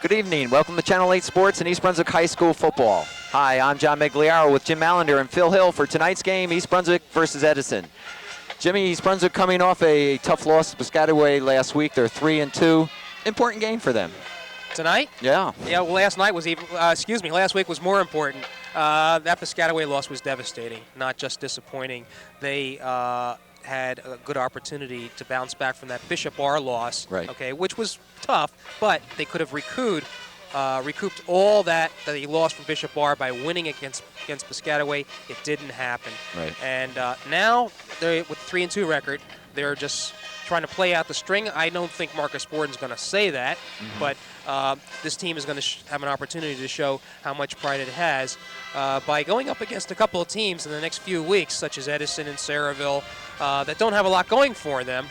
Good evening. Welcome to Channel 8 Sports and East Brunswick High School football. Hi, I'm John Meggiolaro with Jim Allinder and Phil Hill for tonight's game, East Brunswick versus Edison. Jimmy, East Brunswick coming off a tough loss to Piscataway last week. They're 3-2. Important game for them. Tonight? Yeah. Yeah, well, last week was more important. That Piscataway loss was devastating, not just disappointing. They had a good opportunity to bounce back from that Bishop R loss, right. Okay, which was tough, but they could have recouped all that they lost from Bishop R by winning against Piscataway. It didn't happen. Right. And now, they're with a 3-2 record, they're just trying to play out the string. I don't think Marcus Borden's going to say that, but this team is going to have an opportunity to show how much pride it has by going up against a couple of teams in the next few weeks, such as Edison and Saraville, that don't have a lot going for them.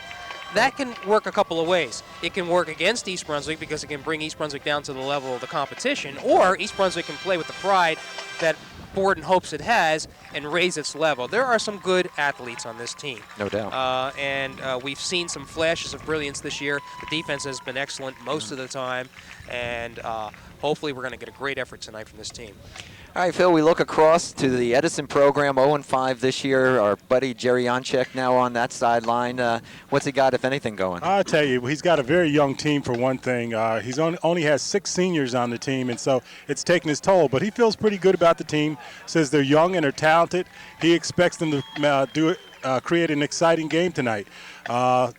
That can work a couple of ways. It can work against East Brunswick because it can bring East Brunswick down to the level of the competition, or East Brunswick can play with the pride that Borden hopes it has and raise its level. There are some good athletes on this team. No doubt. And we've seen some flashes of brilliance this year. The defense has been excellent most of the time, and hopefully we're going to get a great effort tonight from this team. All right, Phil, we look across to the Edison program, 0-5 this year. Our buddy Jerry Janchek now on that sideline. What's he got, if anything, going? I'll tell you, he's got a very young team for one thing. He's only has 6 seniors on the team, and so it's taken his toll. But he feels pretty good about the team, says they're young and they're talented. He expects them to create an exciting game tonight.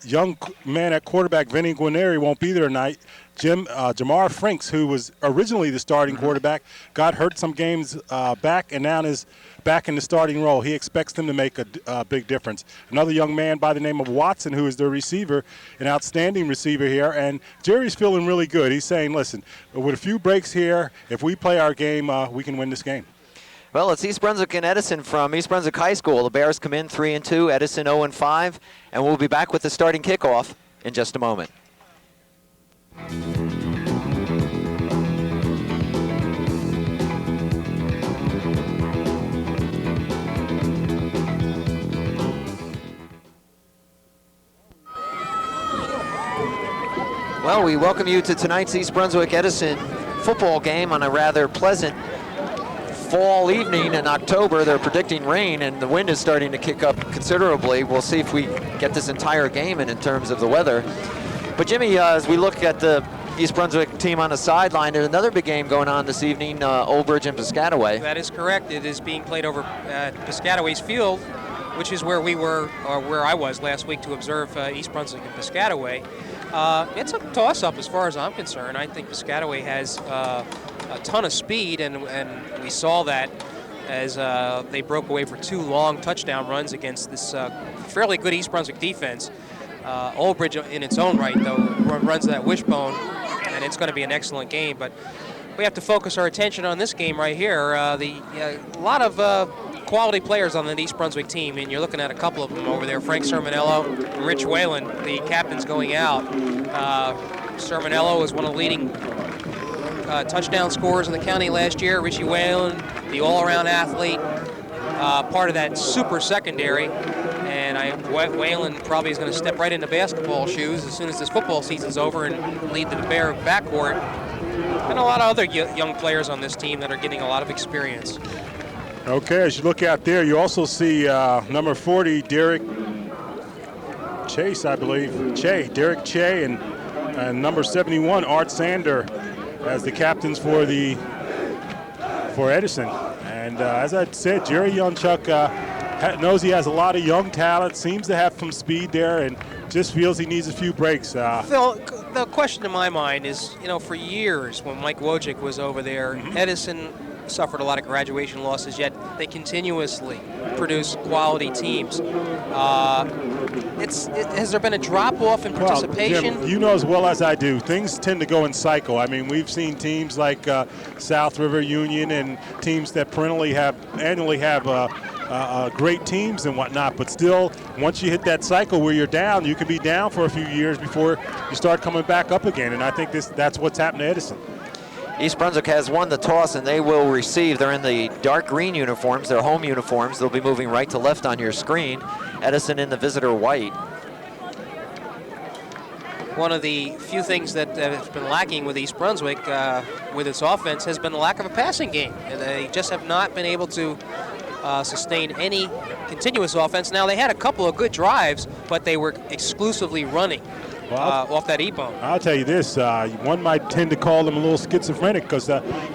Young man at quarterback, Vinny Guarneri, won't be there tonight. Jamar Franks, who was originally the starting quarterback, got hurt some games back and now is back in the starting role. He expects them to make a big difference. Another young man by the name of Watson, who is their receiver, an outstanding receiver here, and Jerry's feeling really good. He's saying, listen, with a few breaks here, if we play our game, we can win this game. Well, it's East Brunswick and Edison from East Brunswick High School. The Bears come in 3-2, Edison 0-5, and we'll be back with the starting kickoff in just a moment. Well, we welcome you to tonight's East Brunswick-Edison football game on a rather pleasant fall evening in October. They're predicting rain, and the wind is starting to kick up considerably. We'll see if we get this entire game in terms of the weather. But Jimmy, as we look at the East Brunswick team on the sideline, there's another big game going on this evening, Old Bridge and Piscataway. That is correct. It is being played over at Piscataway's field, which is where we were, or where I was last week to observe East Brunswick and Piscataway. It's a toss-up as far as I'm concerned. I think Piscataway has a ton of speed, and we saw that as they broke away for 2 long touchdown runs against this fairly good East Brunswick defense. Old Bridge in its own right, though, runs that wishbone, and it's going to be an excellent game. But we have to focus our attention on this game right here. A lot of quality players on the East Brunswick team, and you're looking at a couple of them over there. Frank Sermonello and Rich Whalen, the captains going out. Sermonello is one of the leading touchdown scorers in the county last year. Richie Whalen, the all-around athlete, part of that super secondary. And Whalen probably is going to step right into basketball shoes as soon as this football season's over and lead the Bear backcourt. And a lot of other young players on this team that are getting a lot of experience. Okay, as you look out there, you also see number 40, Derek Chase, I believe. Derek Che, and number 71, Art Sander, as the captains for Edison. And as I said, Jerry Janchek knows he has a lot of young talent, seems to have some speed there, and just feels he needs a few breaks. Phil, the question in my mind is, for years when Mike Wojcik was over there, Edison suffered a lot of graduation losses, yet they continuously produce quality teams. Has there been a drop-off in participation? Well, Jim, you know as well as I do, things tend to go in cycle. I mean, we've seen teams like South River Union and teams that annually have great teams and whatnot, but still, once you hit that cycle where you're down, you can be down for a few years before you start coming back up again, and I think that's what's happened to Edison. East Brunswick has won the toss, and they will receive. They're in the dark green uniforms, their home uniforms. They'll be moving right to left on your screen. Edison in the visitor white. one of the few things that has been lacking with East Brunswick with its offense has been the lack of a passing game. And they just have not been able to sustain any continuous offense. Now, they had a couple of good drives, but they were exclusively running off that E-bone. I'll tell you this, one might tend to call them a little schizophrenic because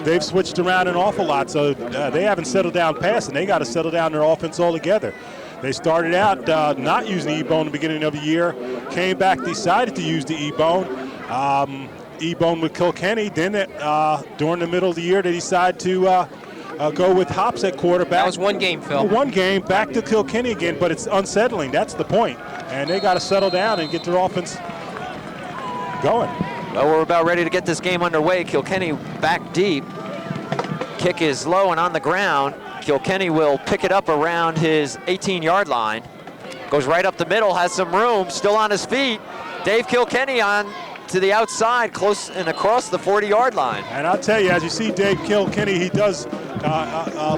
they've switched around an awful lot, so they haven't settled down passing. They got to settle down their offense altogether. They started out not using the E-bone at the beginning of the year, came back, decided to use the E-bone. E-bone with Kilkenny. Then during the middle of the year, they decided to go with Hops at quarterback. That was one game, Phil. One game, back to Kilkenny again, but it's unsettling. That's the point. And they got to settle down and get their offense going. Well, we're about ready to get this game underway. Kilkenny back deep. Kick is low and on the ground. Kilkenny will pick it up around his 18-yard line. Goes right up the middle, has some room, still on his feet. Dave Kilkenny on to the outside, close and across the 40-yard line. And I'll tell you, as you see Dave Kilkenny, he does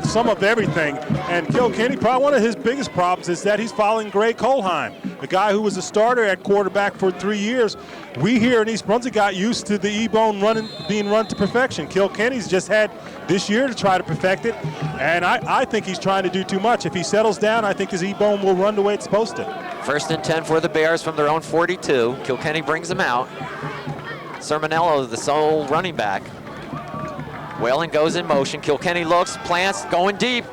some of everything. And Kilkenny, probably one of his biggest problems is that he's following Greg Colheim, the guy who was a starter at quarterback for 3 years. We here in East Brunswick got used to the E-bone being run to perfection. Kilkenny's just had this year to try to perfect it, and I think he's trying to do too much. If he settles down, I think his E-bone will run the way it's supposed to. 1st and 10 for the Bears from their own 42. Kilkenny brings them out. Sermonello, the sole running back. Whalen goes in motion. Kilkenny looks, plants, going deep.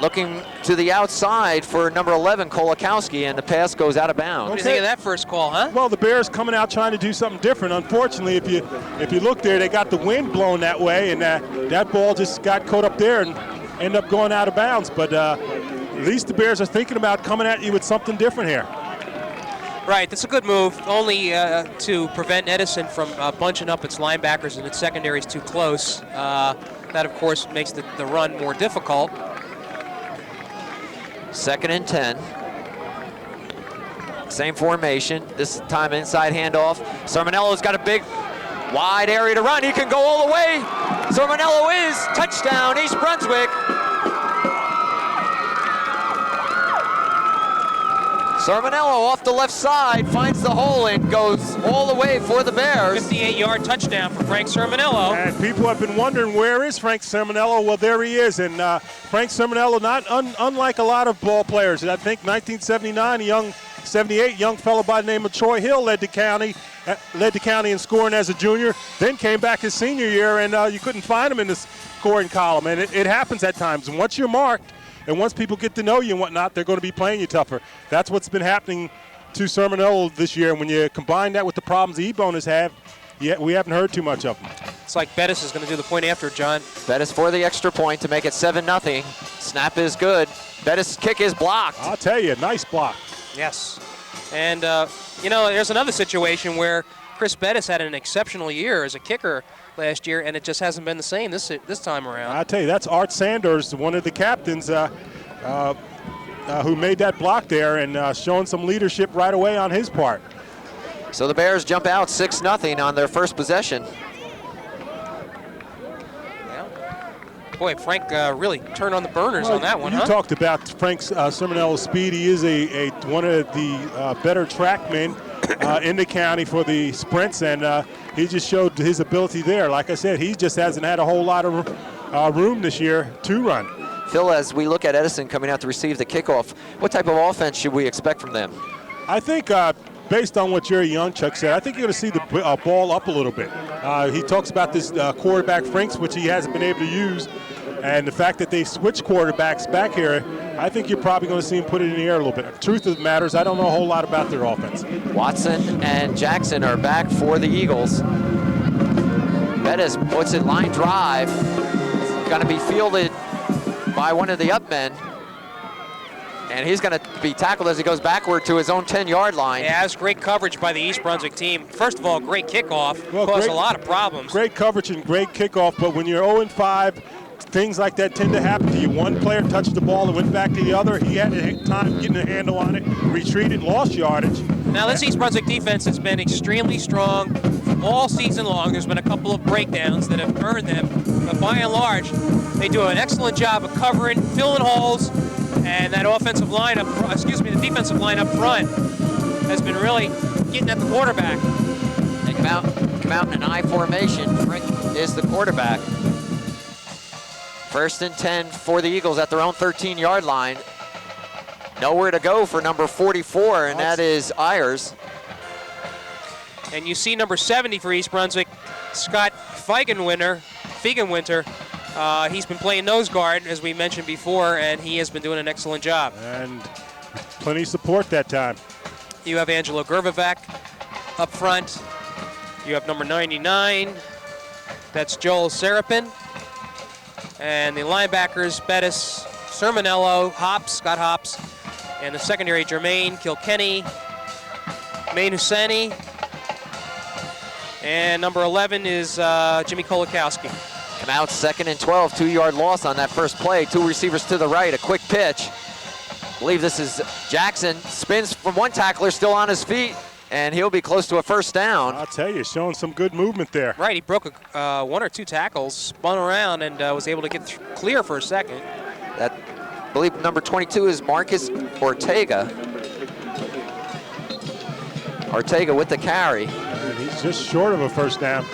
Looking to the outside for number 11, Kolakowski, and the pass goes out of bounds. What do you think of that first call, huh? Well, the Bears coming out trying to do something different. Unfortunately, if you look there, they got the wind blowing that way, and that ball just got caught up there and ended up going out of bounds. But at least the Bears are thinking about coming at you with something different here. Right, that's a good move, only to prevent Edison from bunching up its linebackers and its secondaries too close. That, of course, makes the run more difficult. 2nd and 10. Same formation, this time inside handoff. Sermonello's got a big, wide area to run. He can go all the way. Sermonello is touchdown, East Brunswick. Sermonello off the left side, finds the hole and goes all the way for the Bears. 58-yard touchdown for Frank Sermonello. And people have been wondering, where is Frank Sermonello? Well, there he is. And Frank Sermonello, not unlike a lot of ball players. I think 1979, 78 young fellow by the name of Troy Hill led the county in scoring as a junior. Then came back his senior year, and you couldn't find him in the scoring column. And it happens at times. And once you're marked, and once people get to know you and whatnot, they're going to be playing you tougher. That's what's been happening to Sermonello this year. And when you combine that with the problems the E-boners have, we haven't heard too much of them. It's like Bettis is going to do the point after, John. Bettis for the extra point to make it 7-0. Snap is good. Bettis' kick is blocked. I'll tell you, nice block. Yes. And, there's another situation where Chris Bettis had an exceptional year as a kicker last year, and it just hasn't been the same this time around. I'll tell you, that's Art Sanders, one of the captains who made that block there and showing some leadership right away on his part. So the Bears jump out 6-0 on their first possession. Boy, Frank really turned on the burners on that one, You talked about Frank Sermonello's speed. He is one of the better trackmen in the county for the sprints, and he just showed his ability there. Like I said, he just hasn't had a whole lot of room this year to run. Phil, as we look at Edison coming out to receive the kickoff, what type of offense should we expect from them? I think based on what Jerry Youngchuck said, I think you're going to see the ball up a little bit. He talks about this quarterback Franks, which he hasn't been able to use, and the fact that they switch quarterbacks back here, I think you're probably going to see him put it in the air a little bit. The truth of the matter is I don't know a whole lot about their offense. Watson and Jackson are back for the Eagles. Bettis puts it line drive. Going to be fielded by one of the up men. And he's going to be tackled as he goes backward to his own 10-yard line. Yeah, that's great coverage by the East Brunswick team. First of all, great kickoff. Caused a lot of problems. Great coverage and great kickoff, but when you're 0-5, things like that tend to happen to you. One player touched the ball and went back to the other. He had time getting a handle on it, retreated, lost yardage. Now, this East Brunswick defense has been extremely strong all season long. There's been a couple of breakdowns that have earned them, but by and large, they do an excellent job of covering, filling holes, and that the defensive line up front has been really getting at the quarterback. They come out in an I formation. Frink is the quarterback. 1st and 10 for the Eagles at their own 13-yard line. Nowhere to go for number 44, and that is Ayers. And you see number 70 for East Brunswick, Scott Feigenwinter. He's been playing nose guard, as we mentioned before, and he has been doing an excellent job. And plenty of support that time. You have Angelo Gervovac up front. You have number 99. That's Joel Serapin. And the linebackers, Bettis, Sermonello, Scott Hops, and the secondary, Jermaine Kilkenny, Main Husseini, and number 11 is Jimmy Kolakowski. Come out 2nd and 12, 2-yard loss on that first play. 2 receivers to the right, a quick pitch. I believe this is Jackson, spins from one tackler, still on his feet, and he'll be close to a first down. I'll tell you, showing some good movement there. Right, he broke 1 or 2 tackles, spun around, and was able to get clear for a second. That, I believe number 22 is Marcus Ortega. Ortega with the carry. And he's just short of a first down.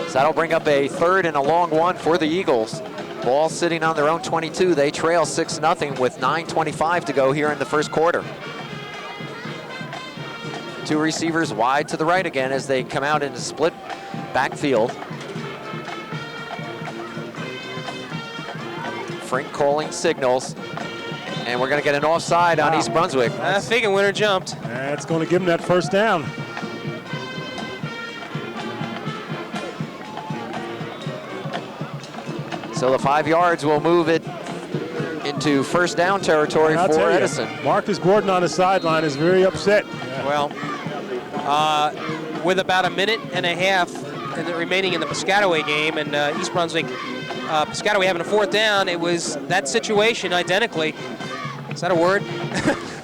So that'll bring up a 3rd and a long one for the Eagles. Ball sitting on their own 22. They trail 6-0 with 9:25 to go here in the first quarter. 2 receivers wide to the right again as they come out in a split backfield. Frink calling signals. And we're going to get an offside on East Brunswick. Feigenwinter jumped. That's going to give him that first down. So the 5 yards will move it into first down territory for Edison. Marcus Gordon on the sideline is very upset. Well, with about a minute and a half remaining in the Piscataway game, and East Brunswick, Piscataway having a 4th down, it was that situation identically. Is that a word?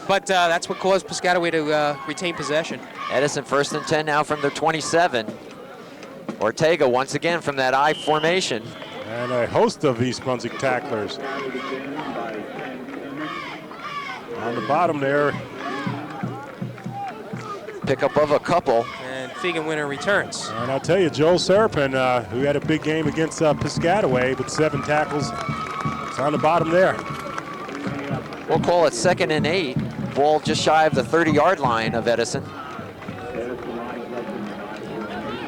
But that's what caused Piscataway to retain possession. Edison 1st and 10 now from their 27. Ortega once again from that I formation. And a host of East Brunswick tacklers. On the bottom there. Pick up of a couple. And Feigenwinter returns. And I'll tell you, Joel Serapin, who had a big game against Piscataway with 7 tackles, is on the bottom there. We'll call it 2nd and 8. Ball just shy of the 30-yard line of Edison.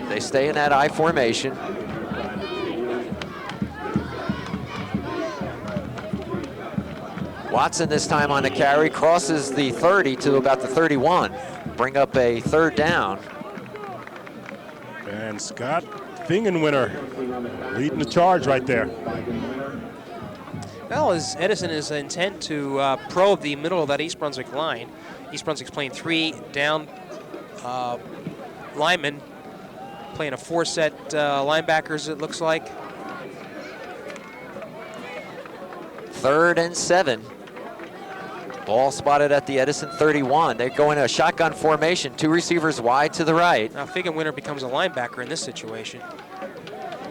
They stay in that I formation. Watson this time on the carry, crosses the 30 to about the 31. Bring up a 3rd down. And Scott Feigenwinter leading the charge right there. Well, as Edison is intent to probe the middle of that East Brunswick line. East Brunswick's playing 3 down linemen, playing a 4-set linebackers, it looks like. 3rd and 7. Ball spotted at the Edison 31. They go in a shotgun formation, 2 receivers wide to the right. Now Feigenwinter becomes a linebacker in this situation.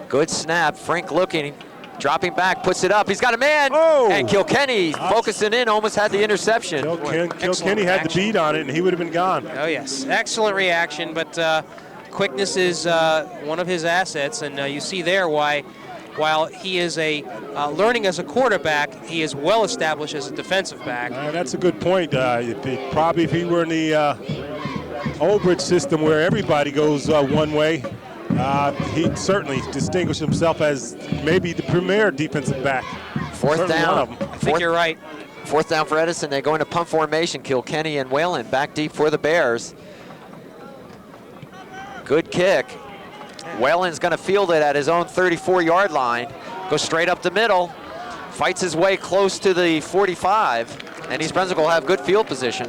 Good snap, Frink looking, dropping back, puts it up. He's got a man, and Kilkenny focusing in, almost had the interception. Kilkenny had the beat on it, and he would have been gone. Oh yes, excellent reaction, but quickness is one of his assets, and you see there why, while he is learning as a quarterback, he is well established as a defensive back. That's a good point. If he were in the Oldbridge system where everybody goes one way, he'd certainly distinguish himself as maybe the premier defensive back. 4th down. I think you're right. 4th down for Edison. They go into punt formation. Kilkenny and Whalen back deep for the Bears. Good kick. Whelan's going to field it at his own 34-yard line. Goes straight up the middle. Fights his way close to the 45. And East Brunswick will have good field position.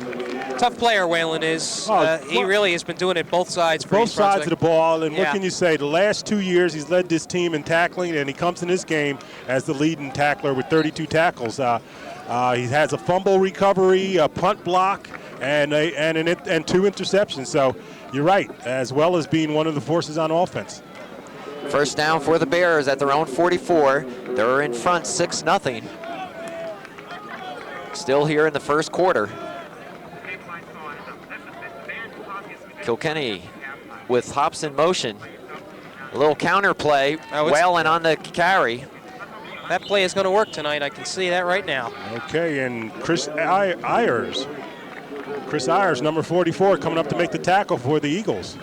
Tough player Whalen is. He really has been doing it both sides for both East Brunswick. sides of the ball, and what can you say? The last 2 years he's led this team in tackling, and he comes in this game as the leading tackler with 32 tackles. He has a fumble recovery, a punt block, and 2 interceptions. So you're right, as well as being one of the forces on offense. First down for the Bears at their own 44. They're in front 6-0. Still here in the first quarter. Kilkenny with Hops in motion. A little counter play. Whalen on the carry. That play is going to work tonight. I can see that right now. Okay, and Chris Ayers, number 44, coming up to make the tackle for the Eagles.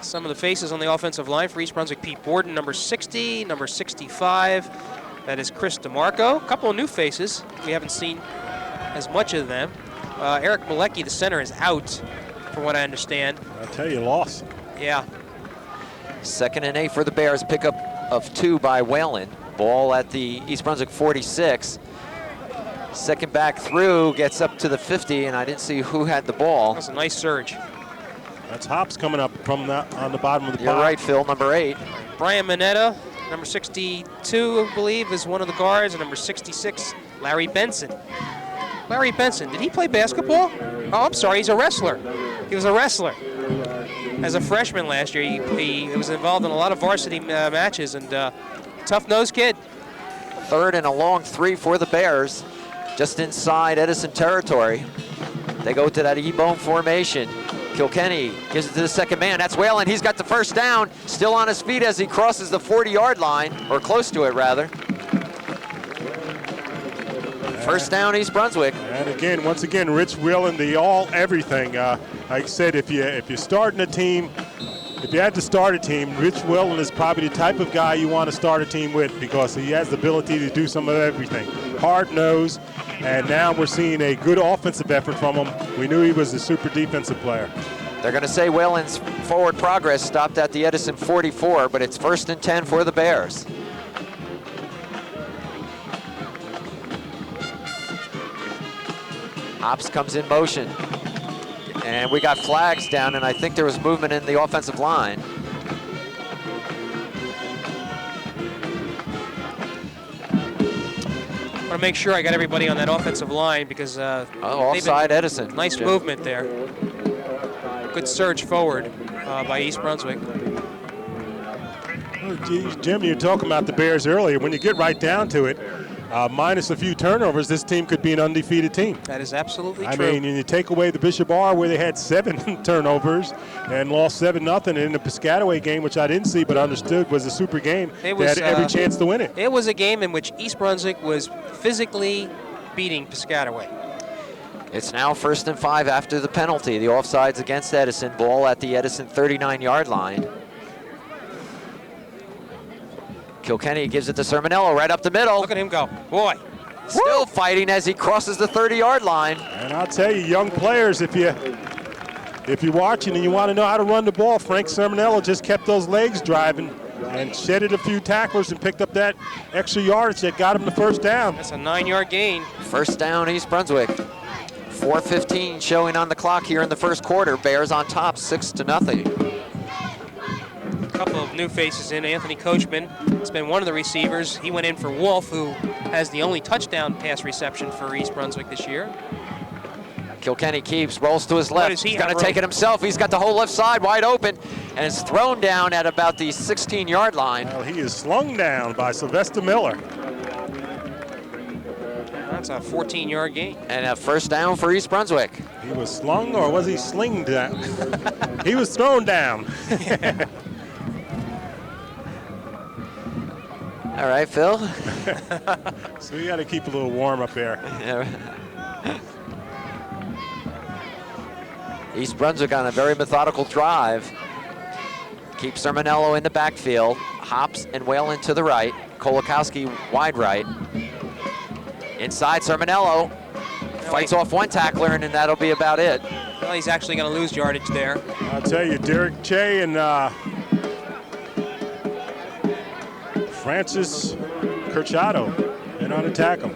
Some of the faces on the offensive line for East Brunswick: Pete Borden, number 60, number 65. That is Chris DeMarco. A couple of new faces. We haven't seen as much of them. Eric Malecki, the center, is out, from what I understand. I tell you, lost. Yeah. 2nd and 8 for the Bears. Pickup of 2 by Whalen. Ball at the East Brunswick 46. Second back through, gets up to the 50, and I didn't see who had the ball. That's a nice surge. That's Hops coming up from on the bottom of the You're right, Phil, number 8. Brian Mineta, number 62, I believe, is one of the guards, and number 66, Larry Benson. Larry Benson, did he play basketball? Oh, I'm sorry, he's a wrestler. He was a wrestler. As a freshman last year, he was involved in a lot of varsity matches, and tough-nosed kid. 3rd and a long 3 for the Bears, just inside Edison territory. They go to that E-bone formation. Kilkenny gives it to the second man. That's Whalen. He's got the first down. Still on his feet as he crosses the 40-yard line, or close to it, rather. First down, East Brunswick. And again, once again, Rich Whalen, the all-everything. Like I said, if you're starting a team, if you had to start a team, Rich Whalen is probably the type of guy you want to start a team with, because he has the ability to do some of everything. Hard-nosed, and now we're seeing a good offensive effort from him. We knew he was a super defensive player. They're going to say Whalen's forward progress stopped at the Edison 44, but it's 1st and 10 for the Bears. Hops comes in motion. And we got flags down, and I think there was movement in the offensive line. I want to make sure I got everybody on that offensive line, because offside Edison. Nice Jim. movement there. Good surge forward by East Brunswick. Oh, geez, Jim, you were talking about the Bears earlier. When you get right down to it, minus a few turnovers, this team could be an undefeated team. That is absolutely true. I mean, you take away the Bishop R, where they had 7 turnovers and lost 7-0, and in the Piscataway game, which I didn't see but understood was a super game, they had every chance to win it. It was a game in which East Brunswick was physically beating Piscataway. It's now 1st and 5 after the penalty. The offsides against Edison. Ball at the Edison 39-yard line. Kilkenny gives it to Sermonello right up the middle. Look at him go. Boy. Still fighting as he crosses the 30-yard line. And I'll tell you, young players, if you're watching and you want to know how to run the ball, Frank Sermonello just kept those legs driving and shedded a few tacklers and picked up that extra yardage that got him the first down. That's a 9-yard gain. First down, East Brunswick. 4:15 showing on the clock here in the first quarter. Bears on top, 6-0. A couple of new faces in. Anthony Coachman has been one of the receivers. He went in for Wolf, who has the only touchdown pass reception for East Brunswick this year. Kilkenny keeps, rolls to his left. He's going to take it himself. He's got the whole left side wide open, and it's thrown down at about the 16-yard line. Well, he is slung down by Sylvester Miller. That's a 14-yard gain. And a first down for East Brunswick. He was slung, or was he slinged down? He was thrown down. All right, Phil. So we got to keep a little warm up there. East Brunswick on a very methodical drive. Keeps Sermonello in the backfield. Hops and Whalen to the right. Kolakowski wide right. Inside Sermonello. Fights off one tackler, and then that'll be about it. Well, he's actually going to lose yardage there. I'll tell you, Derek Che and Francis Kirchado in on attack him.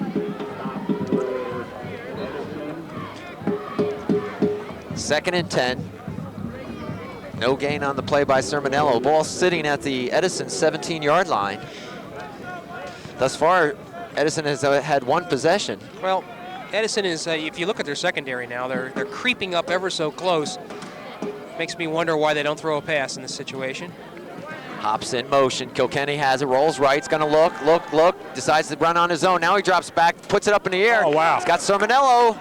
Second and 10. No gain on the play by Sermonello. Ball sitting at the Edison 17-yard line. Thus far, Edison has had one possession. Well, Edison is, if you look at their secondary now, they're creeping up ever so close. Makes me wonder why they don't throw a pass in this situation. Hops in motion. Kilkenny has it, rolls right. It's going to look. Decides to run on his own. Now he drops back, puts it up in the air. Oh, wow. He's got Sermonello.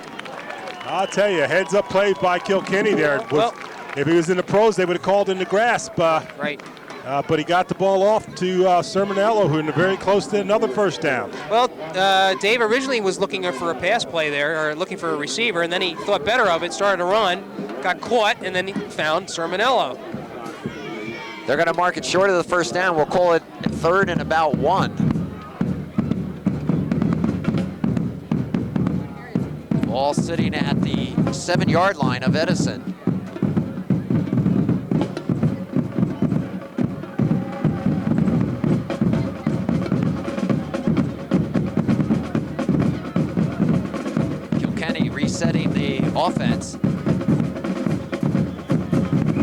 I'll tell you, heads up play by Kilkenny there. Well, If he was in the pros, they would have called in the grasp. Right. But he got the ball off to Sermonello, who is very close to another first down. Well, Dave originally was looking for a pass play there, or looking for a receiver, and then he thought better of it, started to run, got caught, and then he found Sermonello. They're going to mark it short of the first down. We'll call it 3rd and about 1. Ball sitting at the 7-yard line of Edison. Setting the offense,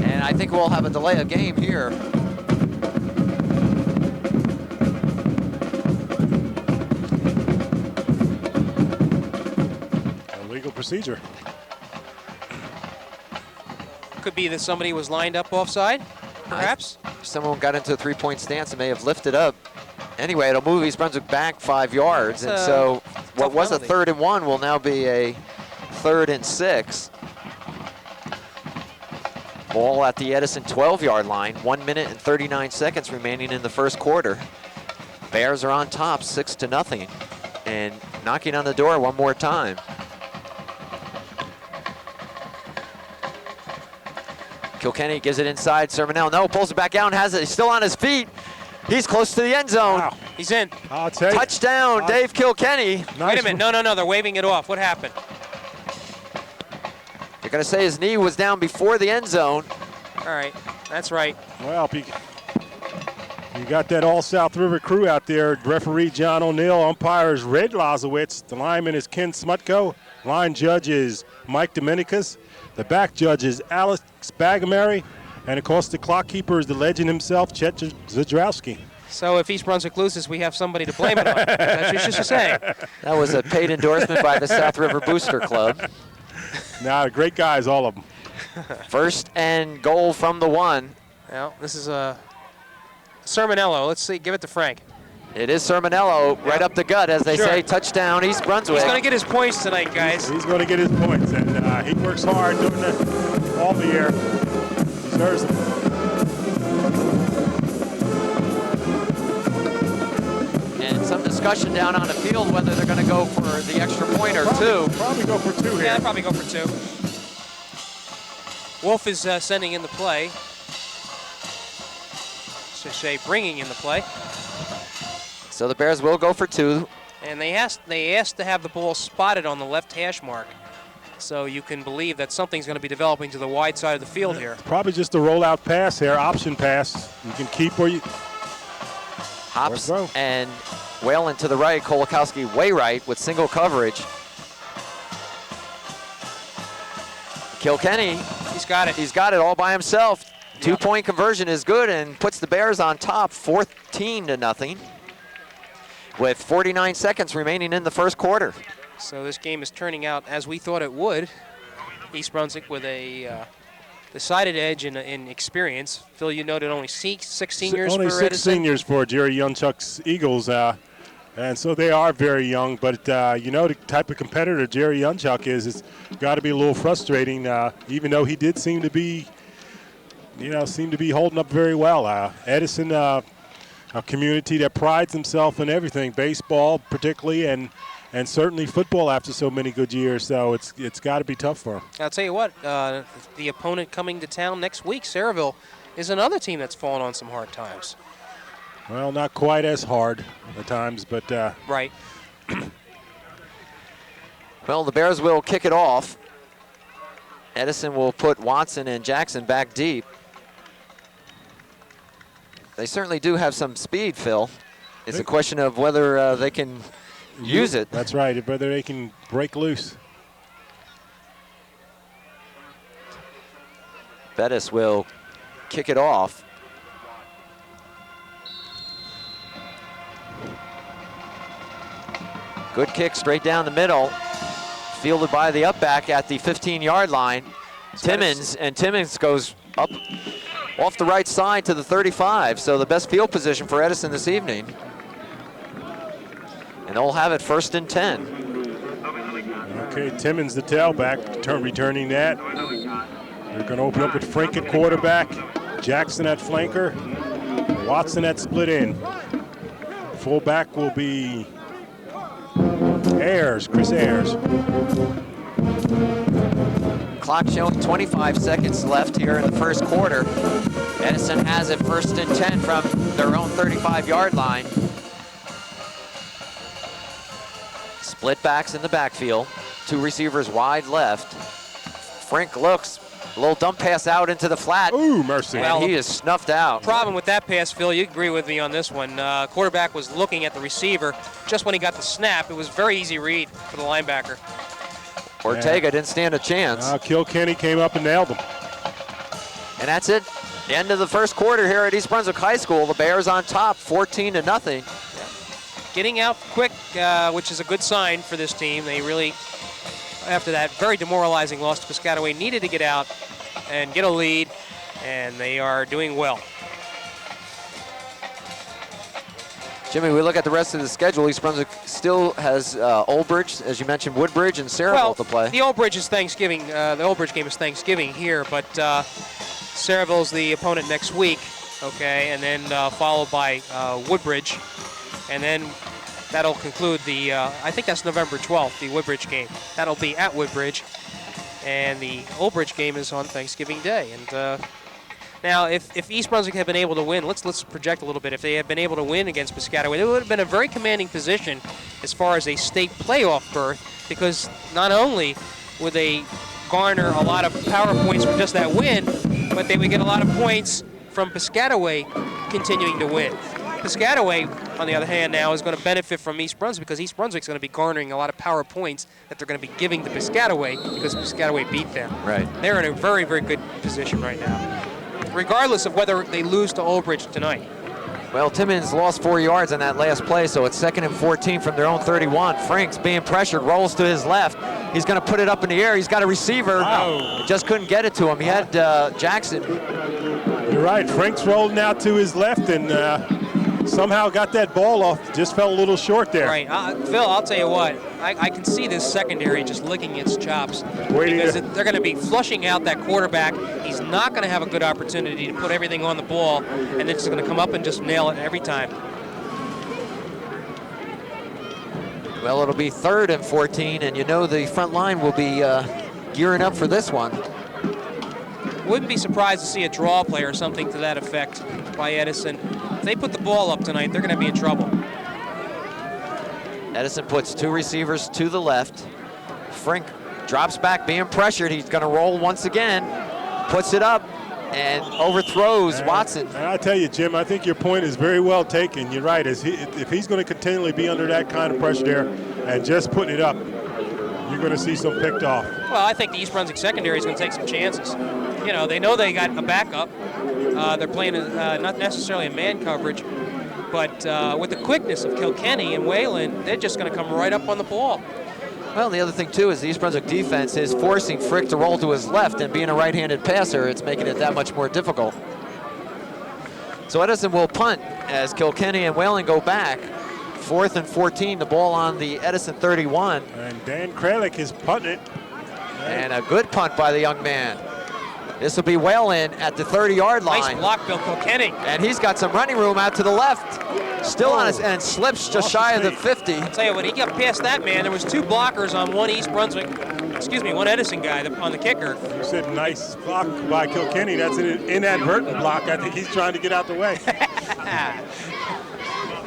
and I think we'll have a delay of game here. A legal procedure. Could be that somebody was lined up offside, perhaps. If someone got into a 3-point stance and may have lifted up. Anyway, it'll move East Brunswick back 5 yards, and so what was penalty. a 3rd and 1 will now be a 3rd and 6. Ball at the Edison 12-yard line. 1 minute and 39 seconds remaining in the first quarter. Bears are on top 6-0 and knocking on the door one more time. Kilkenny gives it inside. Sermonello, no, pulls it back out and has it. He's still on his feet. He's close to the end zone. Wow. He's in. I'll tell you. Touchdown, Dave Kilkenny. Wait a minute. No. They're waving it off. What happened? They're going to say his knee was down before the end zone. All right. That's right. Well, you got that all South River crew out there. Referee John O'Neill, umpires Red Lazowitz. The lineman is Ken Smutko. Line judge is Mike Dominicus. The back judge is Alex Bagamary. And of course, the clock keeper is the legend himself, Chet Zdrowski. So if East Brunswick loses, we have somebody to blame it on. That's what you're saying. That was a paid endorsement by the South River Booster Club. Now, great guys, all of them. 1st and goal from the 1. Well, this is a Sermonello. Let's see. Give it to Frank. It is Sermonello right up the gut, as they say. Touchdown, East Brunswick. He's going to get his points tonight, guys. He's going to get his points, and he works hard during all the year. Deserves it. And some discussion down on the field whether they're going to go for the extra point or two. Probably go for 2 here. Yeah, I'd probably go for 2. Wolf is sending in the play. Should say bringing in the play. So the Bears will go for 2. And they asked to have the ball spotted on the left hash mark. So you can believe that something's going to be developing to the wide side of the field here. Probably just a rollout pass here, option pass. You can keep where you... Hops and Whalen to the right, Kolakowski way right with single coverage. Kilkenny. He's got it. He's got it all by himself. 2-point conversion is good and puts the Bears on top 14-0 with 49 seconds remaining in the first quarter. So this game is turning out as we thought it would. East Brunswick with a decided edge in experience. Phil, you noted only six seniors only for 6 Edison. seniors for Jerry Youngchuck's Eagles. And so they are very young, but you know the type of competitor Jerry Youngchuck is, it's got to be a little frustrating, even though he did seem to be holding up very well. Edison, a community that prides himself in everything, baseball particularly, and certainly football after so many good years. So it's got to be tough for him. I'll tell you what, the opponent coming to town next week, Saraville, is another team that's fallen on some hard times. Well, not quite as hard at times, but right. Well, the Bears will kick it off. Edison will put Watson and Jackson back deep. They certainly do have some speed, Phil. It's a question of whether they can use it. That's right, whether they can break loose. Bettis will kick it off. Good kick straight down the middle. Fielded by the up back at the 15-yard line. Timmons, and Timmons goes up off the right side to the 35. So the best field position for Edison this evening. And they'll have it 1st and 10. Okay, Timmons the tailback, returning that. They're going to open up with Frank at quarterback, Jackson at flanker, Watson at split end. Fullback will be Chris Ayers. Clock showing 25 seconds left here in the first quarter. Edison has it 1st and 10 from their own 35-yard line. Split backs in the backfield. 2 receivers wide left. Frank looks, a little dump pass out into the flat. Ooh, mercy. Well, he is snuffed out. Problem with that pass, Phil, you agree with me on this one. Quarterback was looking at the receiver just when he got the snap. It was a very easy read for the linebacker. Ortega didn't stand a chance. Kilkenny came up and nailed him. And that's it. End of the first quarter here at East Brunswick High School. The Bears on top, 14-0. Getting out quick, which is a good sign for this team. They really, after that very demoralizing loss to Piscataway, needed to get out and get a lead, and they are doing well. Jimmy, we look at the rest of the schedule. East Brunswick still has Old Bridge, as you mentioned, Woodbridge and Saraville to play. The Old Bridge is Thanksgiving. The Old Bridge game is Thanksgiving here, but Saraville's the opponent next week, okay, and then followed by Woodbridge, and then that'll conclude the, I think that's November 12th, the Woodbridge game. That'll be at Woodbridge, and the Old Bridge game is on Thanksgiving Day. And now, if East Brunswick had been able to win, let's project a little bit. If they had been able to win against Piscataway, it would have been a very commanding position as far as a state playoff berth, because not only would they garner a lot of power points from just that win, but they would get a lot of points from Piscataway continuing to win. Piscataway, on the other hand, now is going to benefit from East Brunswick, because East Brunswick's going to be garnering a lot of power points that they're going to be giving to Piscataway because Piscataway beat them. Right. They're in a very, very good position right now, regardless of whether they lose to Old Bridge tonight. Well, Timmins lost 4 yards on that last play, so it's 2nd and 14 from their own 31. Frank's being pressured, rolls to his left. He's going to put it up in the air. He's got a receiver. Wow. Just couldn't get it to him. He had Jackson. You're right. Frank's rolling out to his left and somehow got that ball off. Just fell a little short there. Right. Phil, I'll tell you what. I can see this secondary just licking its chops, Waiting because to- they're going to be flushing out that quarterback. He's not going to have a good opportunity to put everything on the ball, and it's going to come up and just nail it every time. Well, it'll be 3rd and 14, and you know the front line will be gearing up for this one. Wouldn't be surprised to see a draw play or something to that effect by Edison. If they put the ball up tonight, they're going to be in trouble. Edison puts 2 receivers to the left. Frank drops back, being pressured. He's going to roll once again, puts it up, and overthrows Watson. And I tell you, Jim, I think your point is very well taken. You're right. If he's going to continually be under that kind of pressure there and just putting it up, you're going to see some picked off. Well, I think the East Brunswick secondary is going to take some chances. You know they got a backup. They're playing not necessarily a man coverage, but with the quickness of Kilkenny and Whalen, they're just going to come right up on the ball. Well, the other thing, too, is the East Brunswick defense is forcing Frick to roll to his left, and being a right-handed passer, it's making it that much more difficult. So Edison will punt as Kilkenny and Whalen go back. 4th and 14, the ball on the Edison 31. And Dan Kralik is punting it. And a good punt by the young man. This will be Whalen at the 30-yard line. Nice block, Bill Kilkenny. And he's got some running room out to the left. Still on his end, slips just shy of the 50. I'll tell you, when he got past that man, there was 2 blockers on one one Edison guy on the kicker. You said nice block by Kilkenny. That's an inadvertent block. I think he's trying to get out the way.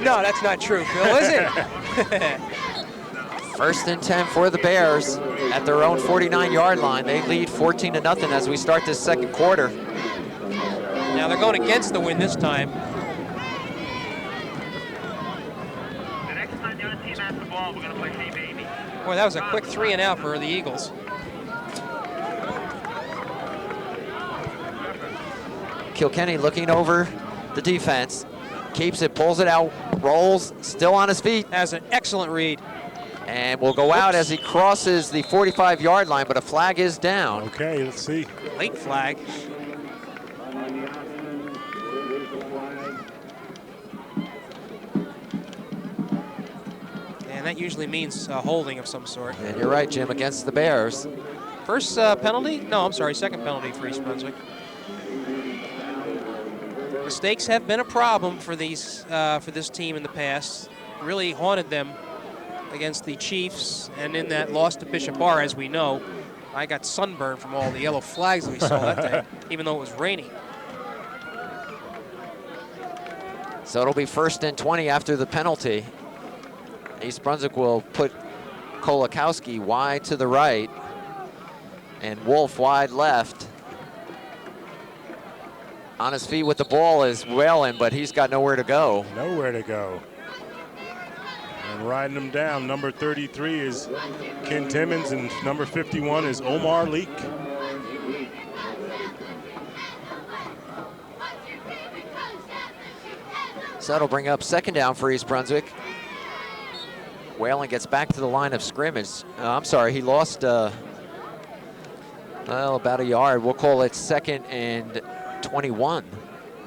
No, that's not true, Phil, is it? 1st and 10 for the Bears at their own 49-yard line. They lead 14-0 as we start this second quarter. Now they're going against the wind this time. The next time the other team has the ball, we're going to play Hey Baby. Boy, that was a quick 3 and out for the Eagles. Kilkenny looking over the defense. Keeps it, pulls it out, rolls, still on his feet. Has an excellent read. And will go out as he crosses the 45-yard line, but a flag is down. Okay, let's see. Late flag. And that usually means holding of some sort. And you're right, Jim, against the Bears. First penalty? No, I'm sorry, second penalty for East Brunswick. Mistakes have been a problem for this team in the past. Really haunted them against the Chiefs, and in that loss to Bishop Bar, as we know, I got sunburned from all the yellow flags that we saw that day, even though it was raining. So it'll be 1st and 20 after the penalty. East Brunswick will put Kolakowski wide to the right and Wolf wide left. On his feet with the ball is Whalen, but he's got nowhere to go. Nowhere to go. And riding him down, number 33 is Ken Timmons, and number 51 is Omar Leak. So that'll bring up 2nd down for East Brunswick. Whalen gets back to the line of scrimmage. I'm sorry, he lost well, about a yard. We'll call it 2nd and 21.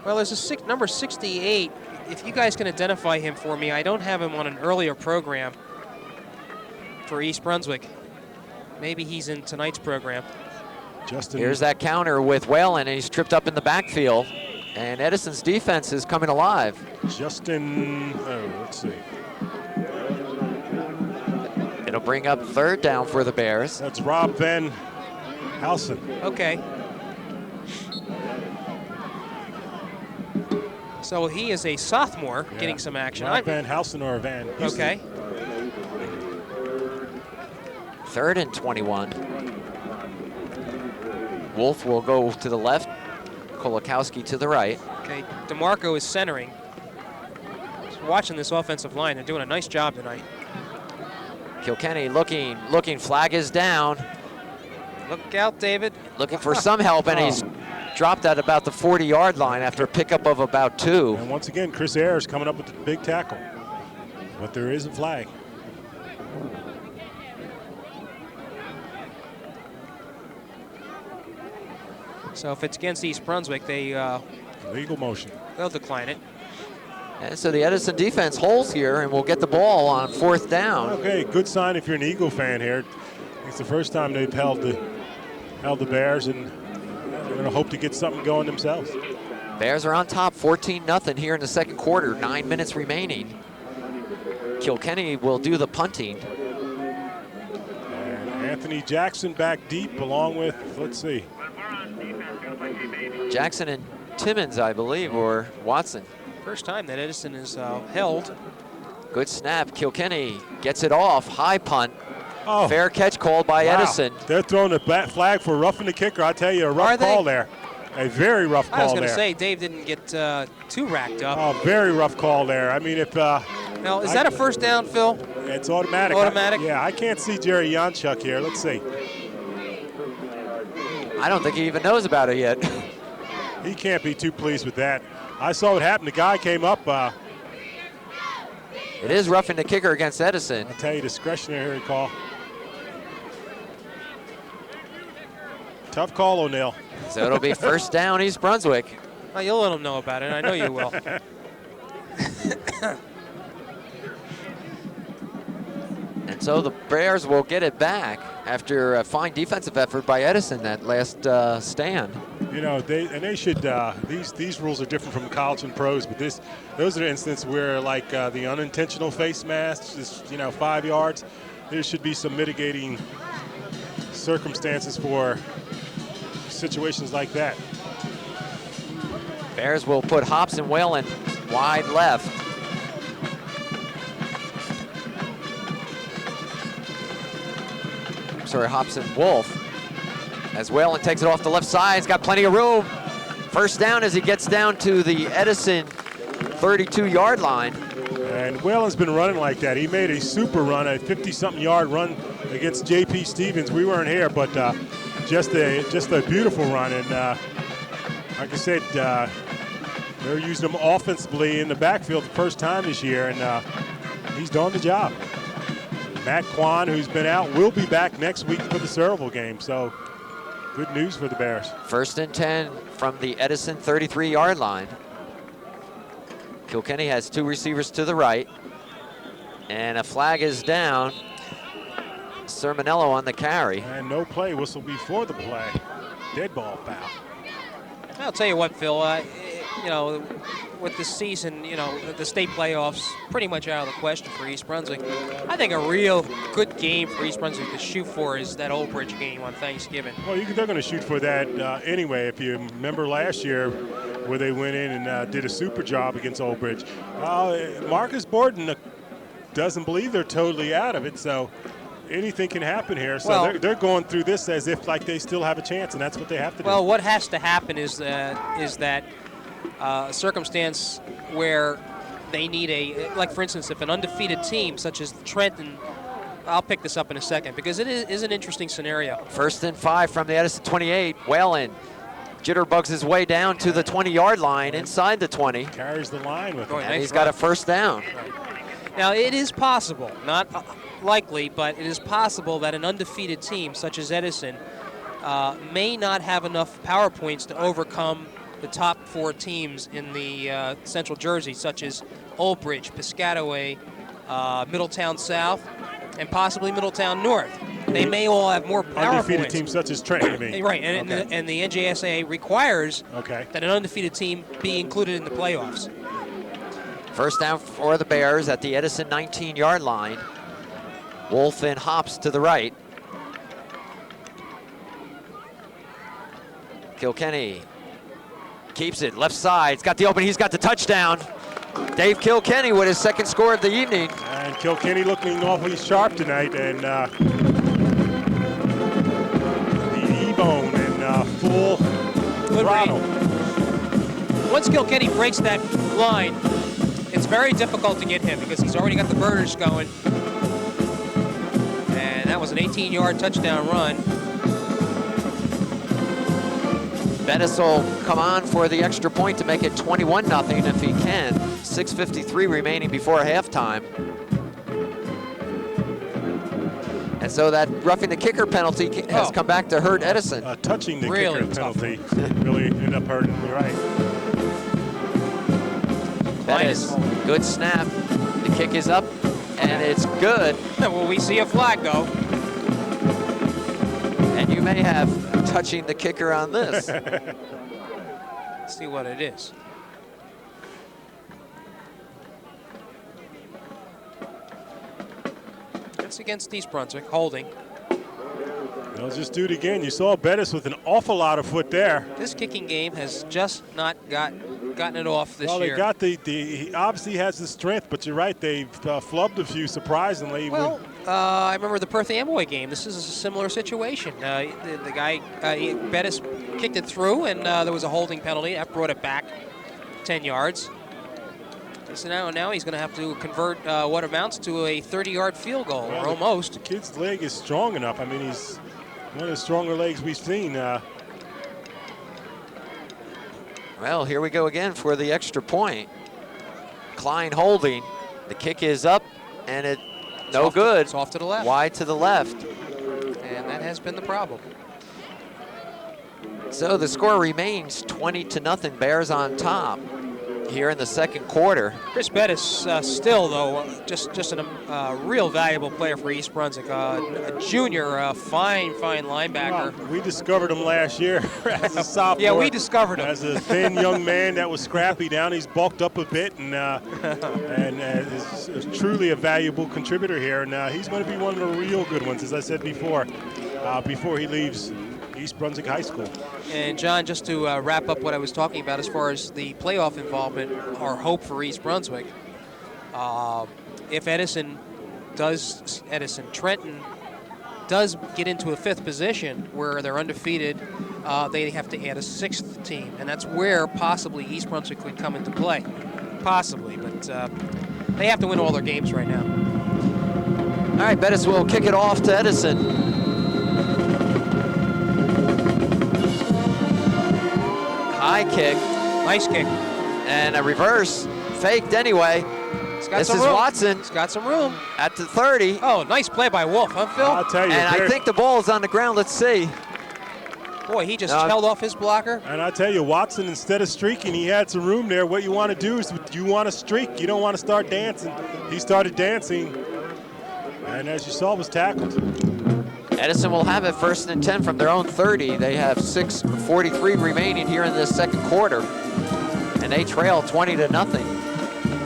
Well, there's a number 68. If you guys can identify him for me, I don't have him on an earlier program for East Brunswick. Maybe he's in tonight's program. Justin. Here's that counter with Whalen, and he's tripped up in the backfield. And Edison's defense is coming alive. Justin, let's see. It'll bring up 3rd down for the Bears. That's Rob Van Housen. Okay. So he is a sophomore getting some action. Rob Van Housen or Van Houston. Okay. 3rd and 21. Wolf will go to the left. Kolakowski to the right. Okay, DeMarco is centering. Just watching this offensive line, they're doing a nice job tonight. Kilkenny looking, flag is down. Look out, David. Looking for some help, and he's dropped at about the 40-yard line after a pickup of about 2. And once again, Chris Ayers coming up with the big tackle. But there is a flag. So if it's against East Brunswick, they legal motion. They'll decline it. And so the Edison defense holds here, and will get the ball on 4th down. Okay, good sign if you're an Eagle fan here. It's the first time they've held the Bears, and they're going to hope to get something going themselves. Bears are on top, 14-0 here in the 2nd quarter. 9 minutes remaining. Kilkenny will do the punting. And Anthony Jackson back deep, along with, let's see, Jackson and Timmons, I believe, or Watson. First time that Edison is held. Good snap. Kilkenny gets it off. High punt. Oh. Fair catch called by Edison. They're throwing a flag for roughing the kicker. I tell you, a rough call there. A very rough call there. I was going to say, Dave didn't get too racked up. Oh, very rough call there. I mean, if... now, is that a 1st down, Phil? It's automatic. Automatic? Yeah, I can't see Jerry Janchuk here. Let's see. I don't think he even knows about it yet. He can't be too pleased with that. I saw what happened. The guy came up. It is roughing the kicker against Edison. I'll tell you, discretionary call. Tough call, O'Neill. So it'll be 1st down, East Brunswick. Oh, you'll let them know about it. I know you will. And so the Bears will get it back after a fine defensive effort by Edison that last stand. You know, they should. These rules are different from college and pros, but those are the instances where, like the unintentional face mask, is 5 yards. There should be some mitigating circumstances for situations like that. Bears will put Hops and Whalen wide left. Sorry, Hops and Wolf. As Whalen takes it off the left side, he's got plenty of room. 1st down as he gets down to the Edison 32-yard line. And Whalen's been running like that. He made a super run, a 50-something yard run against J.P. Stevens. We weren't here, but just a beautiful run. And like I said, they're using him offensively in the backfield the first time this year, and he's doing the job. Matt Kwan, who's been out, will be back next week for the Cerebral game. So good news for the Bears. 1st and 10 from the Edison 33-yard line. Kilkenny has 2 receivers to the right, and a flag is down. Sermonello on the carry. And no play, whistle before the play. Dead ball foul. I'll tell you what, Phil, you know, with this season, you know, the state playoffs pretty much out of the question for East Brunswick. I think a real good game for East Brunswick to shoot for is that Old Bridge game on Thanksgiving. Well, they're going to shoot for that anyway. If you remember last year where they went in and did a super job against Old Bridge. Marcus Borden doesn't believe they're totally out of it, so anything can happen here. So well, they're going through this as if like they still have a chance, and that's what they have to do. Well, what has to happen is that circumstance where they need like for instance, if an undefeated team such as Trenton, I'll pick this up in a second because it is an interesting scenario. 1st and 5 from the Edison 28. Whalen jitterbugs his way down to the 20-yard line, inside the 20. Carries the line with him. And he's got a first down. Now, it is possible, not likely, but it is possible that an undefeated team such as Edison may not have enough power points to overcome the top 4 teams in the Central Jersey, such as Old Bridge, Piscataway, Middletown South, and possibly Middletown North. They may all have more power undefeated points. teams such as Trenton, you mean? Right, and the NJSA requires that an undefeated team be included in the playoffs. First down for the Bears at the Edison 19-yard line. Wolf and hops to the right. Kilkenny keeps it left side. He's got the open. He's got the touchdown. Dave Kilkenny with his 2nd score of the evening. And Kilkenny looking awfully sharp tonight, and the E-bone and full throttle. Once Kilkenny breaks that line, it's very difficult to get him because he's already got the burners going. And that was an 18-yard touchdown run. Bettis will come on for the extra point to make it 21-0 if he can. 6:53 remaining before halftime. And so that roughing the kicker penalty has come back to hurt Edison. Touching the really kicker penalty really ended up hurting. You're right. Bettis, good snap. The kick is up, and it's good. Well, we see a flag go. And you may have touching the kicker on this. Let's see what it is. It's against East Brunswick, holding. They'll just do it again. You saw Bettis with an awful lot of foot there. This kicking game has just not gotten it off this year. Well, they got he obviously has the strength, but you're right, they've flubbed a few surprisingly. Well, I remember the Perth Amboy game. This is a similar situation. The guy, Bettis kicked it through, and there was a holding penalty. That brought it back 10 yards. So now he's going to have to convert what amounts to a 30-yard field goal, or almost. The kid's leg is strong enough. I mean, he's one of the stronger legs we've seen. Well, here we go again for the extra point. Klein holding. The kick is up, and it's no good. It's off to the left. Wide to the left. And that has been the problem. So the score remains 20-0. Bears on top here in the 2nd quarter. Chris Bettis still, though, just a real valuable player for East Brunswick. A junior, fine linebacker. Well, we discovered him last year as a sophomore. Yeah, we discovered him. As a thin young man that was scrappy. Down he's bulked up a bit and is truly a valuable contributor here. And he's going to be one of the real good ones, as I said before he leaves East Brunswick High School. And John, just to wrap up what I was talking about as far as the playoff involvement or hope for East Brunswick, if Trenton does get into a 5th position where they're undefeated, they have to add a 6th team, and that's where possibly East Brunswick could come into play. Possibly, but they have to win all their games right now. All right, Bettis will kick it off to Edison. High kick. Nice kick. And a reverse. Faked anyway. This is Watson. He's got some room. At the 30. Oh, nice play by Wolf, huh, Phil? I'll tell you. And I think the ball is on the ground. Let's see. Boy, he just held off his blocker. And I tell you, Watson, instead of streaking, he had some room there. What you want to do is you want to streak. You don't want to start dancing. He started dancing. And as you saw, was tackled. Edison will have it 1st and 10 from their own 30. They have 6:43 remaining here in this second quarter, and they trail 20-0.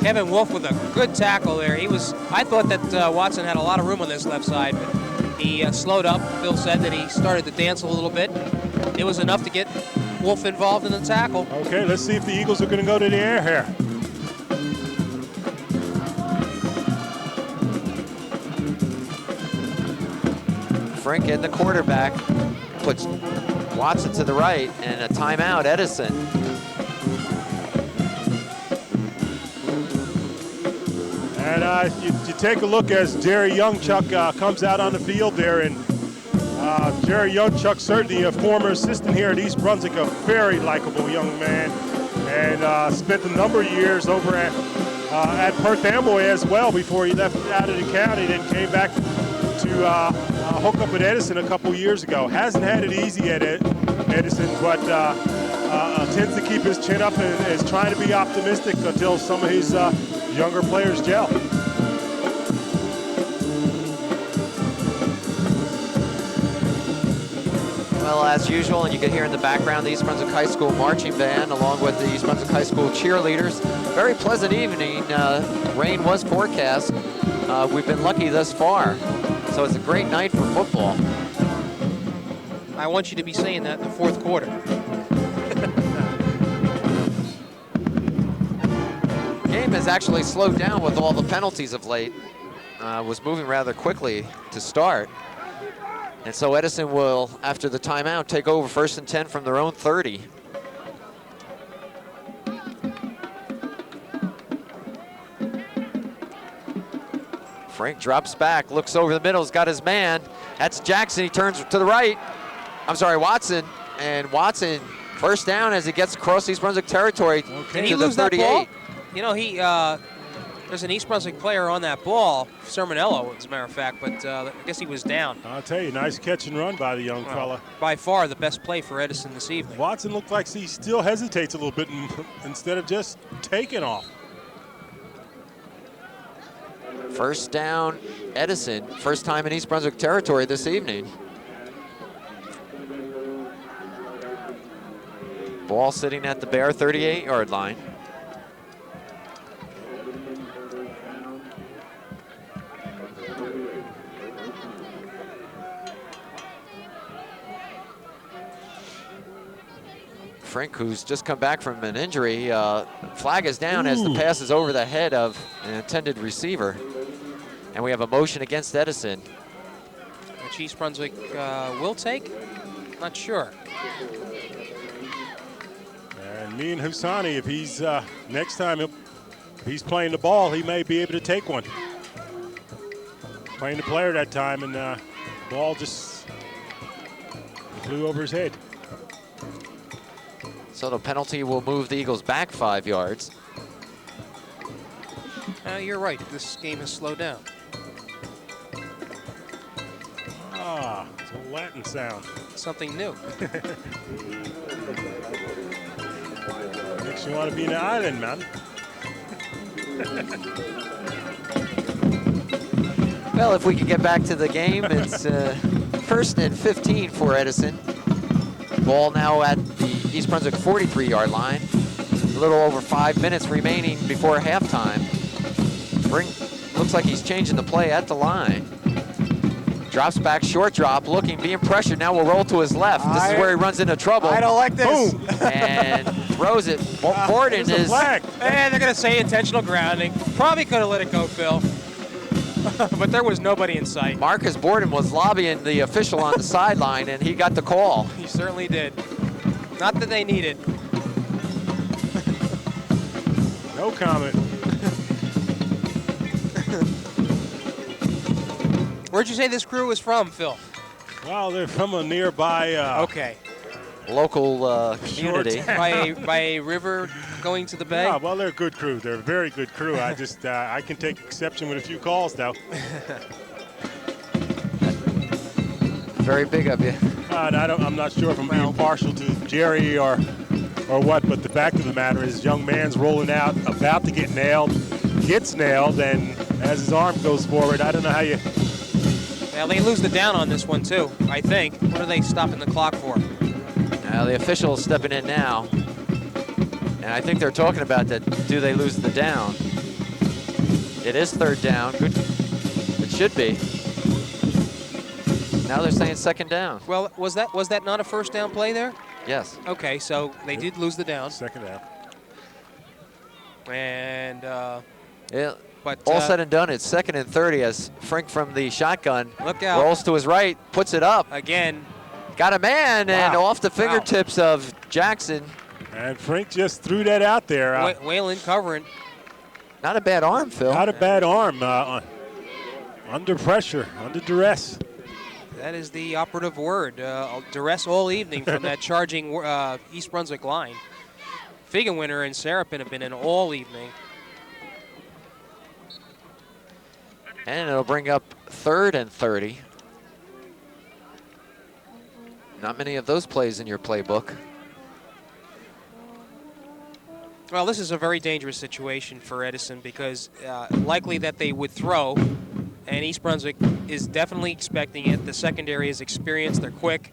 Kevin Wolf with a good tackle there. I thought that Watson had a lot of room on this left side, but he slowed up. Phil said that he started to dance a little bit. It was enough to get Wolf involved in the tackle. Okay, let's see if the Eagles are going to go to the air here. Frank in the quarterback, puts Watson to the right, and a timeout, Edison. And you take a look as Jerry Youngchuck comes out on the field there, and Jerry Youngchuck, certainly a former assistant here at East Brunswick, a very likable young man, and spent a number of years over at Perth Amboy as well before he left out of the county, then came back to hook up with Edison a couple years ago. Hasn't had it easy at Edison, but tends to keep his chin up and is trying to be optimistic until some of his younger players gel. Well, as usual, and you can hear in the background the East Brunswick High School marching band along with the East Brunswick High School cheerleaders. Very pleasant evening. Rain was forecast. We've been lucky thus far. So it's a great night for football. I want you to be saying that in the fourth quarter. Game has actually slowed down with all the penalties of late. Was moving rather quickly to start. And so Edison will, after the timeout, take over 1st and 10 from their own 30. Frank drops back, looks over the middle, has got his man. That's Jackson, he turns to the right. I'm sorry, Watson. And Watson, first down as he gets across East Brunswick territory. Okay. Did he lose that ball? You know, there's an East Brunswick player on that ball, Sermonello, as a matter of fact, but I guess he was down. I'll tell you, nice catch and run by the young fella. By far the best play for Edison this evening. Watson looked like he still hesitates a little bit instead of just taking off. First down, Edison. First time in East Brunswick territory this evening. Ball sitting at the Bear 38-yard line. Frank, who's just come back from an injury, flag is down as the pass is over the head of an intended receiver. And we have a motion against Edison. Which East Brunswick will take? Not sure. And me and Husani, if he's next time, if he's playing the ball, he may be able to take one. Playing the player that time, and the ball just flew over his head. So the penalty will move the Eagles back 5 yards. You're right, this game has slowed down. Ah, it's a Latin sound. Something new. Makes you want to be in the island, man. Well, if we could get back to the game, it's 1st and 15 for Edison. Ball now at the East Brunswick 43-yard line. A little over 5 minutes remaining before halftime. Looks like he's changing the play at the line. Drops back, short drop, being pressured. Now will roll to his left. This is where he runs into trouble. I don't like this. Boom. And throws it. Borden is. Flag. And they're going to say intentional grounding. Probably could have let it go, Phil. But there was nobody in sight. Marcus Borden was lobbying the official on the sideline, and he got the call. He certainly did. Not that they need it. No comment. Where'd you say this crew was from, Phil? Well, they're from a nearby Okay. Local community. by a river going to the bay? Yeah, well, they're a good crew. They're a very good crew. I just, I can take exception with a few calls, though. Very big of you. I'm not sure if I'm being partial to Jerry or what, but the fact of the matter is, young man's rolling out, about to get nailed, gets nailed, and as his arm goes forward, I don't know how you Well, they lose the down on this one too, I think. What are they stopping the clock for? Now the official is stepping in now. And I think they're talking about that, do they lose the down? It is third down. Good. It should be. Now they're saying second down. Well, was that not a first down play there? Yes. Okay, so they did lose the down. Second down. And Yeah. but All said and done, it's 2nd and 30 as Frink from the shotgun look out. rolls to his right, puts it up. Again. Got a man, and Wow. off the fingertips of Jackson. And Frink just threw that out there. Whalen covering. Not a bad arm, Phil. Not a bad arm. Under pressure, under duress. That is the operative word. Duress all evening from that charging East Brunswick line. Fiegenwinter and Serapin have been in all evening. And it'll bring up 3rd and 30. Not many of those plays in your playbook. Well, this is a very dangerous situation for Edison because likely that they would throw, and East Brunswick is definitely expecting it. The secondary is experienced, they're quick.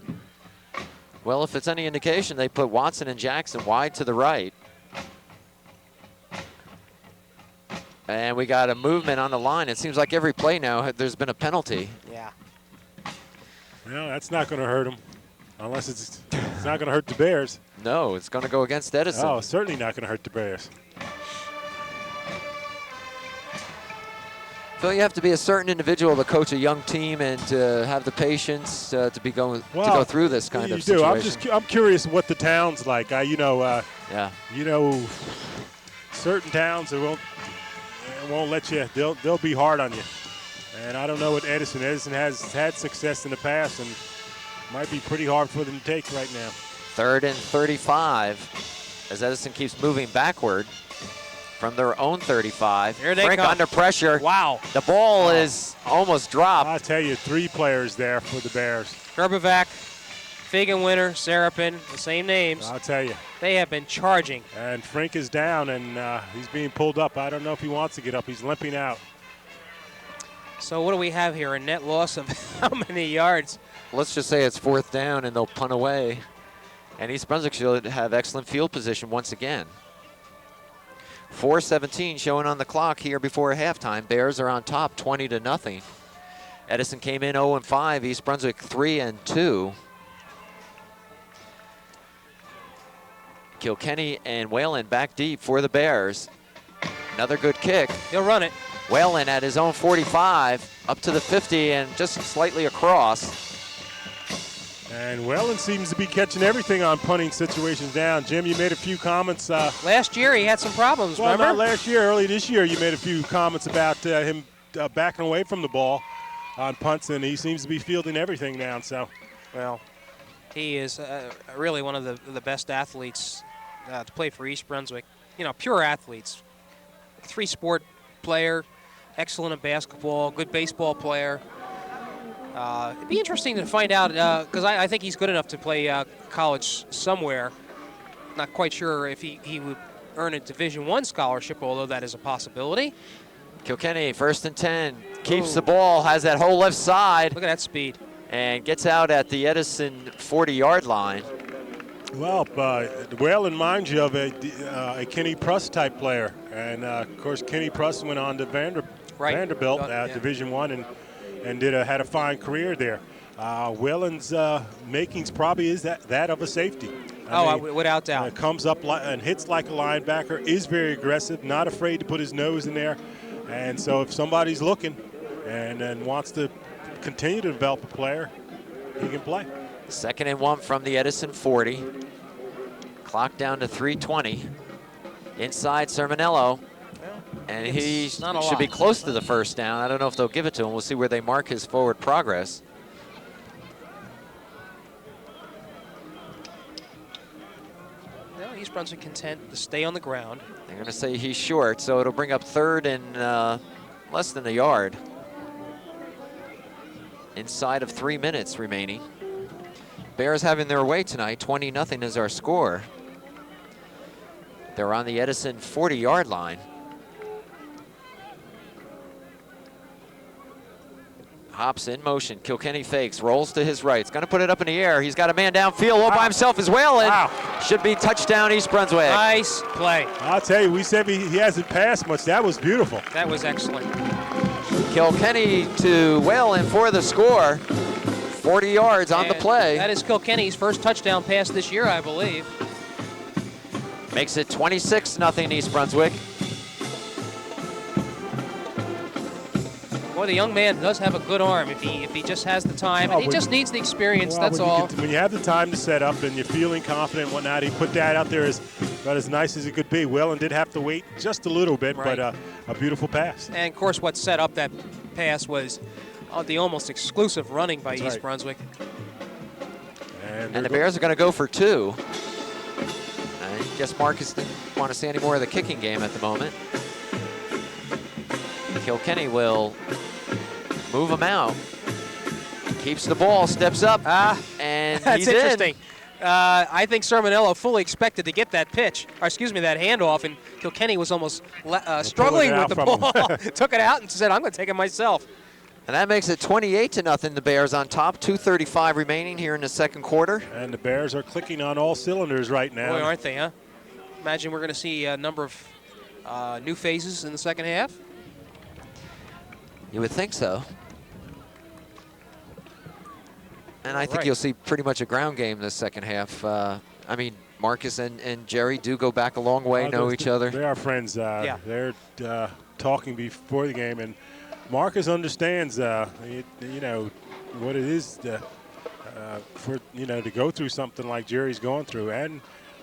Well, if it's any indication, they put Watson and Jackson wide to the right. And we got a movement on the line. It seems like every play now there's been a penalty. Yeah. Well, that's not going to hurt them, unless it's not going to hurt the Bears. No, it's going to go against Edison. Oh, certainly not going to hurt the Bears. Phil, you have to be a certain individual to coach a young team and to have the patience to go through this kind of situation. I'm curious what the town's like. Yeah. Certain towns they won't let you. They'll be hard on you. And I don't know what Edison. Edison has had success in the past and might be pretty hard for them to take right now. 3rd and 35 as Edison keeps moving backward from their own 35. Here they Frink come. under pressure. Wow. The ball is almost dropped. I'll tell you, 3 players there for the Bears. Gerbovac, Fiegenwinter, Serapin, the same names. I'll tell you. They have been charging. And Frink is down, and he's being pulled up. I don't know if he wants to get up. He's limping out. So what do we have here? A net loss of how many yards? Let's just say it's 4th down and they'll punt away. And East Brunswick should have excellent field position once again. 4:17 showing on the clock here before halftime. Bears are on top 20-0. Edison came in 0-5, East Brunswick 3-2. Kilkenny and Whalen back deep for the Bears. Another good kick. He'll run it. Whalen at his own 45, up to the 50 and just slightly across. And Whalen seems to be catching everything on punting situations down. Jim, you made a few comments. Last year he had some problems, Well, remember? not last year. Early this year, you made a few comments about him backing away from the ball on punts, and he seems to be fielding everything now. So, Well, he is really one of the best athletes to play for East Brunswick. You know, pure athletes. 3-sport player, excellent at basketball, good baseball player. It'd be interesting to find out, because I think he's good enough to play college somewhere. Not quite sure if he would earn a Division I scholarship, although that is a possibility. Kilkenny, 1st and 10, keeps the ball, has that whole left side. Look at that speed. And gets out at the Edison 40-yard line. well, Whalen reminds you of a Kenny Pruss type player. And, of course, Kenny Pruss went on to Vanderbilt, Yeah. Division I, and had a fine career there. Whalen's makings probably is that of a safety. I mean, without doubt. Comes up and hits like a linebacker, is very aggressive, not afraid to put his nose in there. And so if somebody's looking and wants to continue to develop a player, he can play. 2nd and 1 from the Edison 40. Clock down to 3:20. Inside Sermonello. And he should be close to the 1st down. I don't know if they'll give it to him. We'll see where they mark his forward progress. Well, East Brunswick content to stay on the ground. They're going to say he's short, so it'll bring up 3rd and less than a yard. Inside of 3 minutes remaining. Bears having their way tonight. 20-0 is our score. They're on the Edison 40-yard line. Hops in motion. Kilkenny fakes, rolls to his right. He's going to put it up in the air. He's got a man downfield all by himself as well. And should be touchdown East Brunswick. Nice play. I'll tell you, we said he hasn't passed much. That was beautiful. That was excellent. Kilkenny to Whalen for the score. 40 yards on the play. That is Kilkenny's first touchdown pass this year, I believe. Makes it 26-0 East Brunswick. Boy, the young man does have a good arm if he just has the time. And he just needs the experience, that's all. When you have the time to set up and you're feeling confident and whatnot, he put that out there about as nice as it could be. Whalen did have to wait just a little bit, right. but a beautiful pass. And, of course, what set up that pass was the almost exclusive running by East right. Brunswick. And the Bears are going to go for 2. I guess Marcus didn't want to see any more of the kicking game at the moment. Kilkenny will move him out. Keeps the ball, steps up, and that's he's interesting. in. I think Sermonello fully expected to get that pitch, or excuse me, that handoff, and Kilkenny was almost struggling with the ball. Took it out and said, I'm going to take it myself. And that makes it 28-0. The Bears on top. 2:35 remaining here in the second quarter. And the Bears are clicking on all cylinders right now. Boy, aren't they, huh? Imagine we're going to see a number of new faces in the second half. You would think so. And I think you'll see pretty much a ground game this second half. I mean, Marcus and Jerry do go back a long way, know each other. They are friends. They're talking before the game, and Marcus understands, you know, what it is for, you know, to go through something like Jerry's going through. And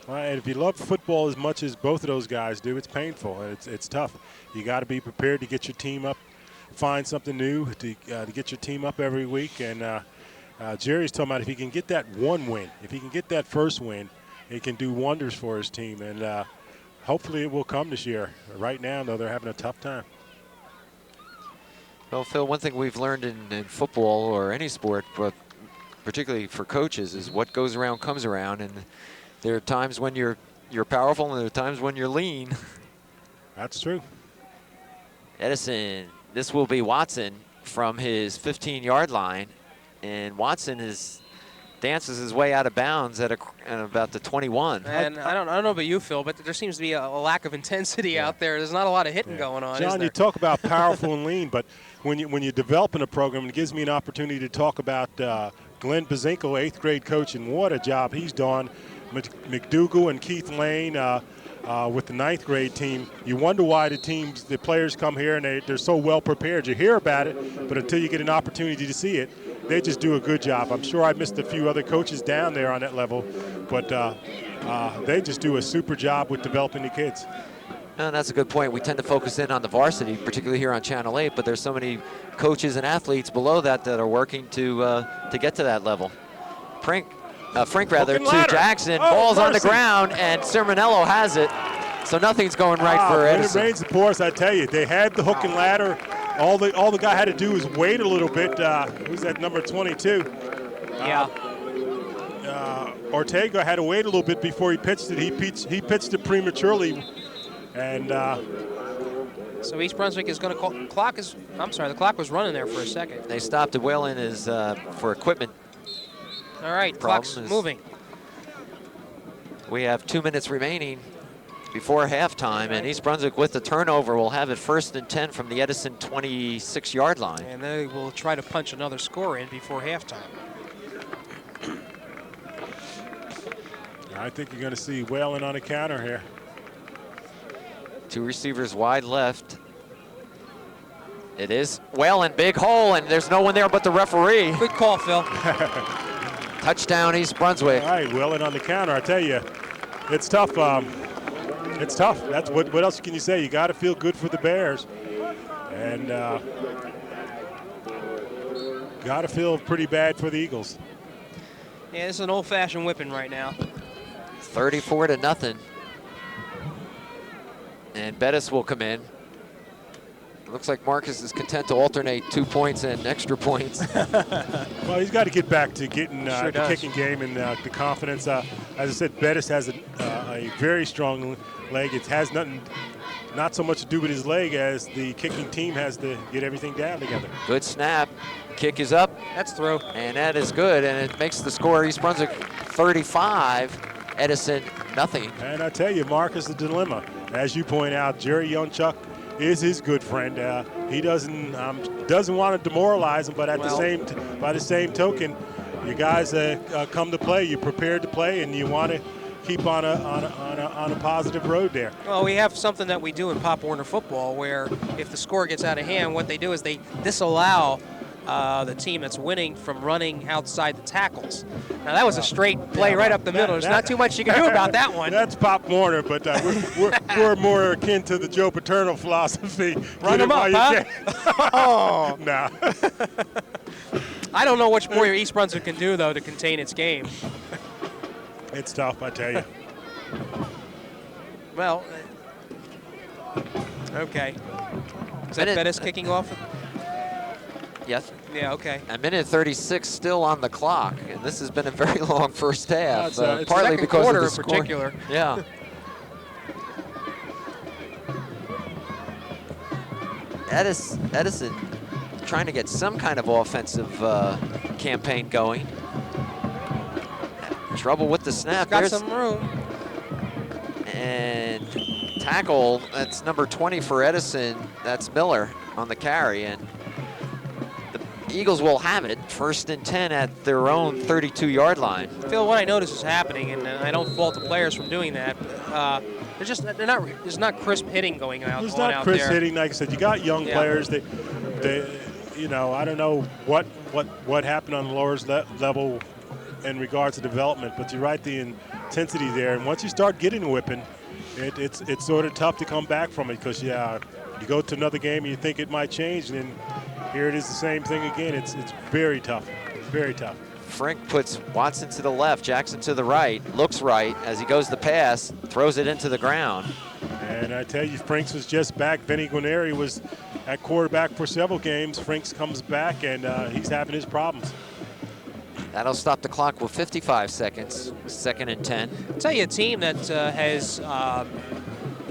if you love football as much as both of those guys do, it's painful. It's tough. You got to be prepared to get your team up, find something new to get your team up every week. And Jerry's talking about if he can get that one win, if he can get that first win, it can do wonders for his team. And hopefully it will come this year. Right now, though, they're having a tough time. Well, Phil, one thing we've learned in football or any sport, but particularly for coaches, is what goes around comes around. And there are times when you're powerful and there are times when you're lean. That's true. Edison, this will be Watson from his 15-yard line. And Watson dances his way out of bounds at about the 21. And I don't know about you, Phil, but there seems to be a lack of intensity out there. There's not a lot of hitting going on. John, you talk about powerful and lean, but when you're developing a program, it gives me an opportunity to talk about Glenn Bazinko, 8th grade coach, and what a job he's done. McDougal and Keith Lane with the 9th grade team. You wonder why the players come here and they're so well prepared. You hear about it, but until you get an opportunity to see it, they just do a good job. I'm sure I missed a few other coaches down there on that level, but they just do a super job with developing the kids. And that's a good point. We tend to focus in on the varsity, particularly here on Channel 8, but there's so many coaches and athletes below that are working to get to that level. Frank to Jackson, ball's on the ground, and Sermonello has it. So nothing's going right for Edison. When it rains, of course, I tell you, they had the hook and ladder. All the guy had to do was wait a little bit. Who's that, number 22? Ortega had to wait a little bit before he pitched it. He pitched it prematurely, and so East Brunswick is going to call. The clock was running there for a second. They stopped at Whalen for equipment. All right, clock's moving. We have 2 minutes remaining before halftime, and East Brunswick with the turnover will have it 1st and 10 from the Edison 26-yard line. And they will try to punch another score in before halftime. I think you're going to see Whalen on the counter here. 2 receivers wide left. It is Whalen, big hole, and there's no one there but the referee. Good call, Phil. Touchdown, East Brunswick. All right, Whalen on the counter. I tell you, it's tough. It's tough. That's what else can you say? You got to feel good for the Bears, and got to feel pretty bad for the Eagles. Yeah, this is an old-fashioned whipping right now. 34-0. And Bettis will come in. It looks like Marcus is content to alternate 2 points and extra points. Well, he's got to get back to getting the kicking game and the confidence. As I said, Bettis has a very strong leg. It has nothing not so much to do with his leg as the kicking team has to get everything down together. Good snap. Kick is up. That's through. And that is good, and it makes the score East Brunswick 35, Edison nothing. And I tell you, Mark, is the dilemma. As you point out, Jerry Youngchuck is his good friend. He doesn't want to demoralize him, but at by the same token, you guys come to play. You're prepared to play, and you want to keep on a positive road there. Well, we have something that we do in Pop Warner football, where if the score gets out of hand, what they do is they disallow the team that's winning from running outside the tackles. Now that was a straight play right up the middle. There's not too much you can do about that one. That's Pop Warner, but we're more akin to the Joe Paterno philosophy. Run them up, huh? Oh. No. I don't know much more East Brunswick can do, though, to contain its game. It's tough, I tell you. Well, okay. Is that Bettis kicking off? Yes. Yeah, okay. A minute 36 still on the clock, and this has been a very long first half. It's partly because quarter of the in score. particular. Yeah. Edison trying to get some kind of offensive campaign going. Trouble with the snap. Got some room. And tackle, that's number 20 for Edison. That's Miller on the carry. And the Eagles will have it, 1st and 10 at their own 32-yard line. Phil, what I notice is happening, and I don't fault the players from doing that. There's not crisp hitting going out. There's not crisp hitting, like I said. You got young players. They, you know, I don't know what happened on the lower level in regards to development, but you're right, the intensity there. And once you start getting a whipping, it's sort of tough to come back from it, because you go to another game and you think it might change, and then here it is the same thing again. It's very tough, very tough. Frink puts Watson to the left, Jackson to the right, looks right as he goes to pass, throws it into the ground. And I tell you, Franks was just back. Vinny Guarneri was at quarterback for several games. Franks comes back, and he's having his problems. That'll stop the clock with 55 seconds, 2nd and 10. I'll tell you, a team that has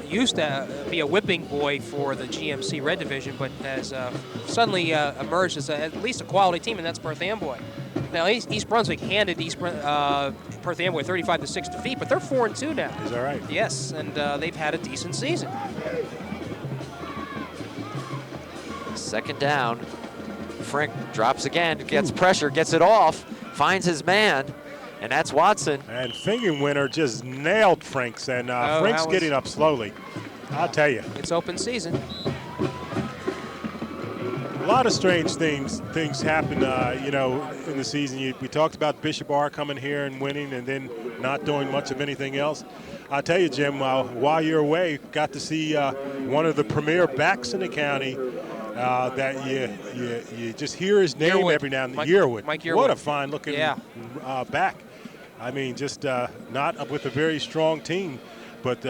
used to be a whipping boy for the GMC Red Division, but has suddenly emerged as at least a quality team, and that's Perth Amboy. Now, East Brunswick handed Perth Amboy 35-6 defeat, but they're 4-2 now. Is that right? Yes, and they've had a decent season. 2nd down. Frink drops again, gets pressure, gets it off, finds his man, and that's Watson. And Fingenwinter just nailed Franks, and Franks getting up slowly. I'll tell you. It's open season. A lot of strange things happen, you know, in the season. We talked about Bishop R coming here and winning, and then not doing much of anything else. I'll tell you, Jim, while you're away, got to see one of the premier backs in the county. That you just hear his name Yearwood. every now and then. Yearwood. Mike Yearwood. What a fine looking back. I mean, just not with a very strong team, but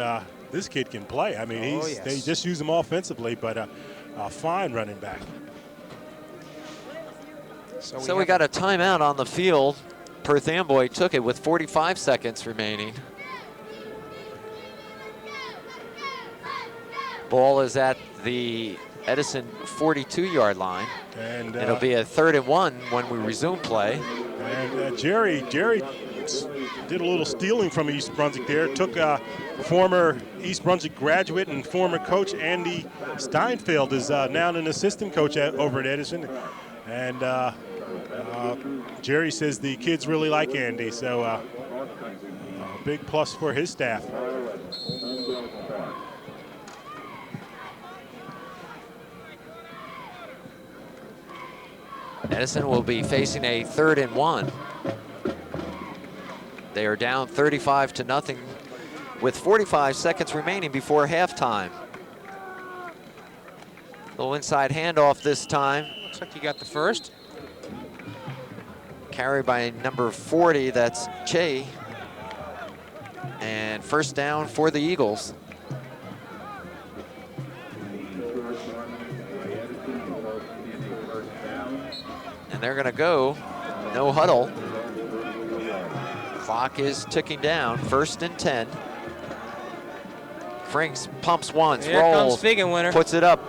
this kid can play. I mean, they just use him offensively, but a fine running back. So we got a timeout on the field. Perth Amboy took it with 45 seconds remaining. Ball is at the Edison 42-yard line. And it'll be a 3rd and 1 when we resume play. And Jerry did a little stealing from East Brunswick there. Took former East Brunswick graduate and former coach Andy Steinfeld is now an assistant coach over at Edison. And Jerry says the kids really like Andy, so a big plus for his staff. Edison will be facing a 3rd and 1. They are down 35-0 with 45 seconds remaining before halftime. Little inside handoff this time. Looks like you got the first. Carried by number 40, that's Che. And 1st down for the Eagles. And they're gonna go no huddle. Clock is ticking down, 1st and 10 Franks pumps once, Here rolls, comes Figan winner. puts it up.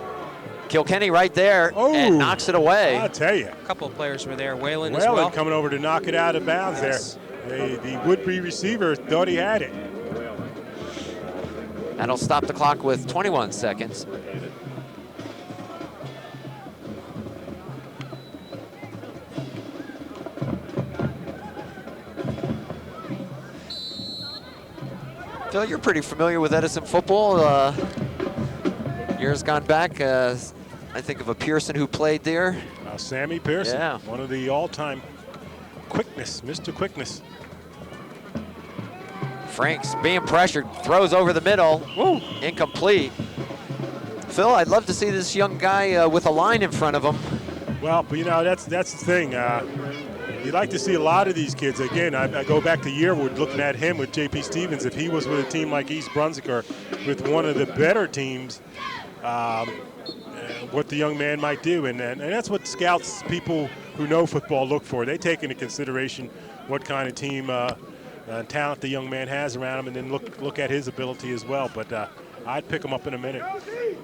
Kilkenny right there and knocks it away. I'll tell you. A couple of players were there. Whalen as well. Whalen coming over to knock it out of bounds Yes. there. The would-be receiver thought he had it. That'll stop the clock with 21 seconds. Phil, you're pretty familiar with Edison football. Years gone back, I think of a Pearson who played there. Sammy Pearson, Yeah. one of the all-time quickness, Mr. Quickness. Franks being pressured, throws over the middle. Woo, incomplete. Phil, I'd love to see this young guy with a line in front of him. Well, but you know, that's the thing. You'd like to see a lot of these kids. Again, I go back to Yearwood, looking at him with J.P. Stevens. If he was with a team like East Brunswick or with one of the better teams, what the young man might do. And that's what scouts, people who know football, look for. They take into consideration what kind of team talent the young man has around him, and then look at his ability as well. But I'd pick him up in a minute.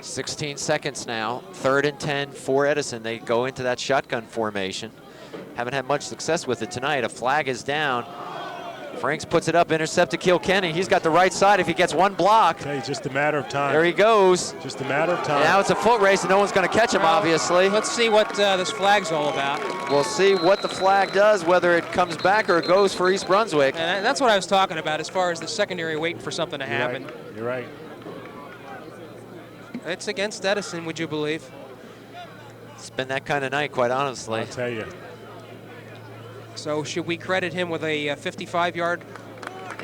16 seconds now, 3rd and 10 for Edison. They go into that shotgun formation. Haven't had much success with it tonight. A flag is down. Franks puts it up, intercepted Kilkenny. He's got the right side if he gets one block. Okay, it's just a matter of time. There he goes. Just a matter of time. Now it's a foot race and no one's going to catch him, obviously. Let's see what this flag's all about. We'll see what the flag does, whether it comes back or it goes for East Brunswick. And that's what I was talking about as far as the secondary waiting for something to happen. You're right. It's against Edison, would you believe? It's been that kind of night, quite honestly. I'll tell you. So should we credit him with a 55-yard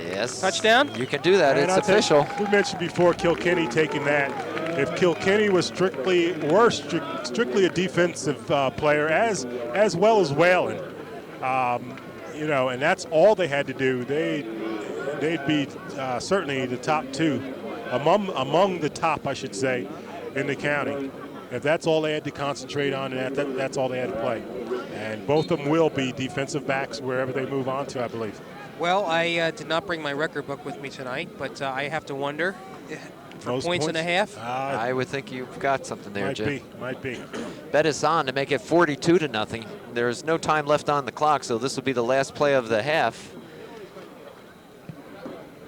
Yes. touchdown? You can do that. And It's I'll tell you, official. we mentioned before Kilkenny taking that. If Kilkenny was strictly a defensive player, as well as Whalen, you know, and that's all they had to do, they'd be certainly the top two, among the top, I should say, in the county. If that's all they had to concentrate on, and that's all they had to play. And both of them will be defensive backs wherever they move on to, I believe. Well, I did not bring my record book with me tonight, but I have to wonder for Most points and a half. I would think you've got something there, Jim. Might be. Bet is on to make it 42-0. There's no time left on the clock, so this will be the last play of the half.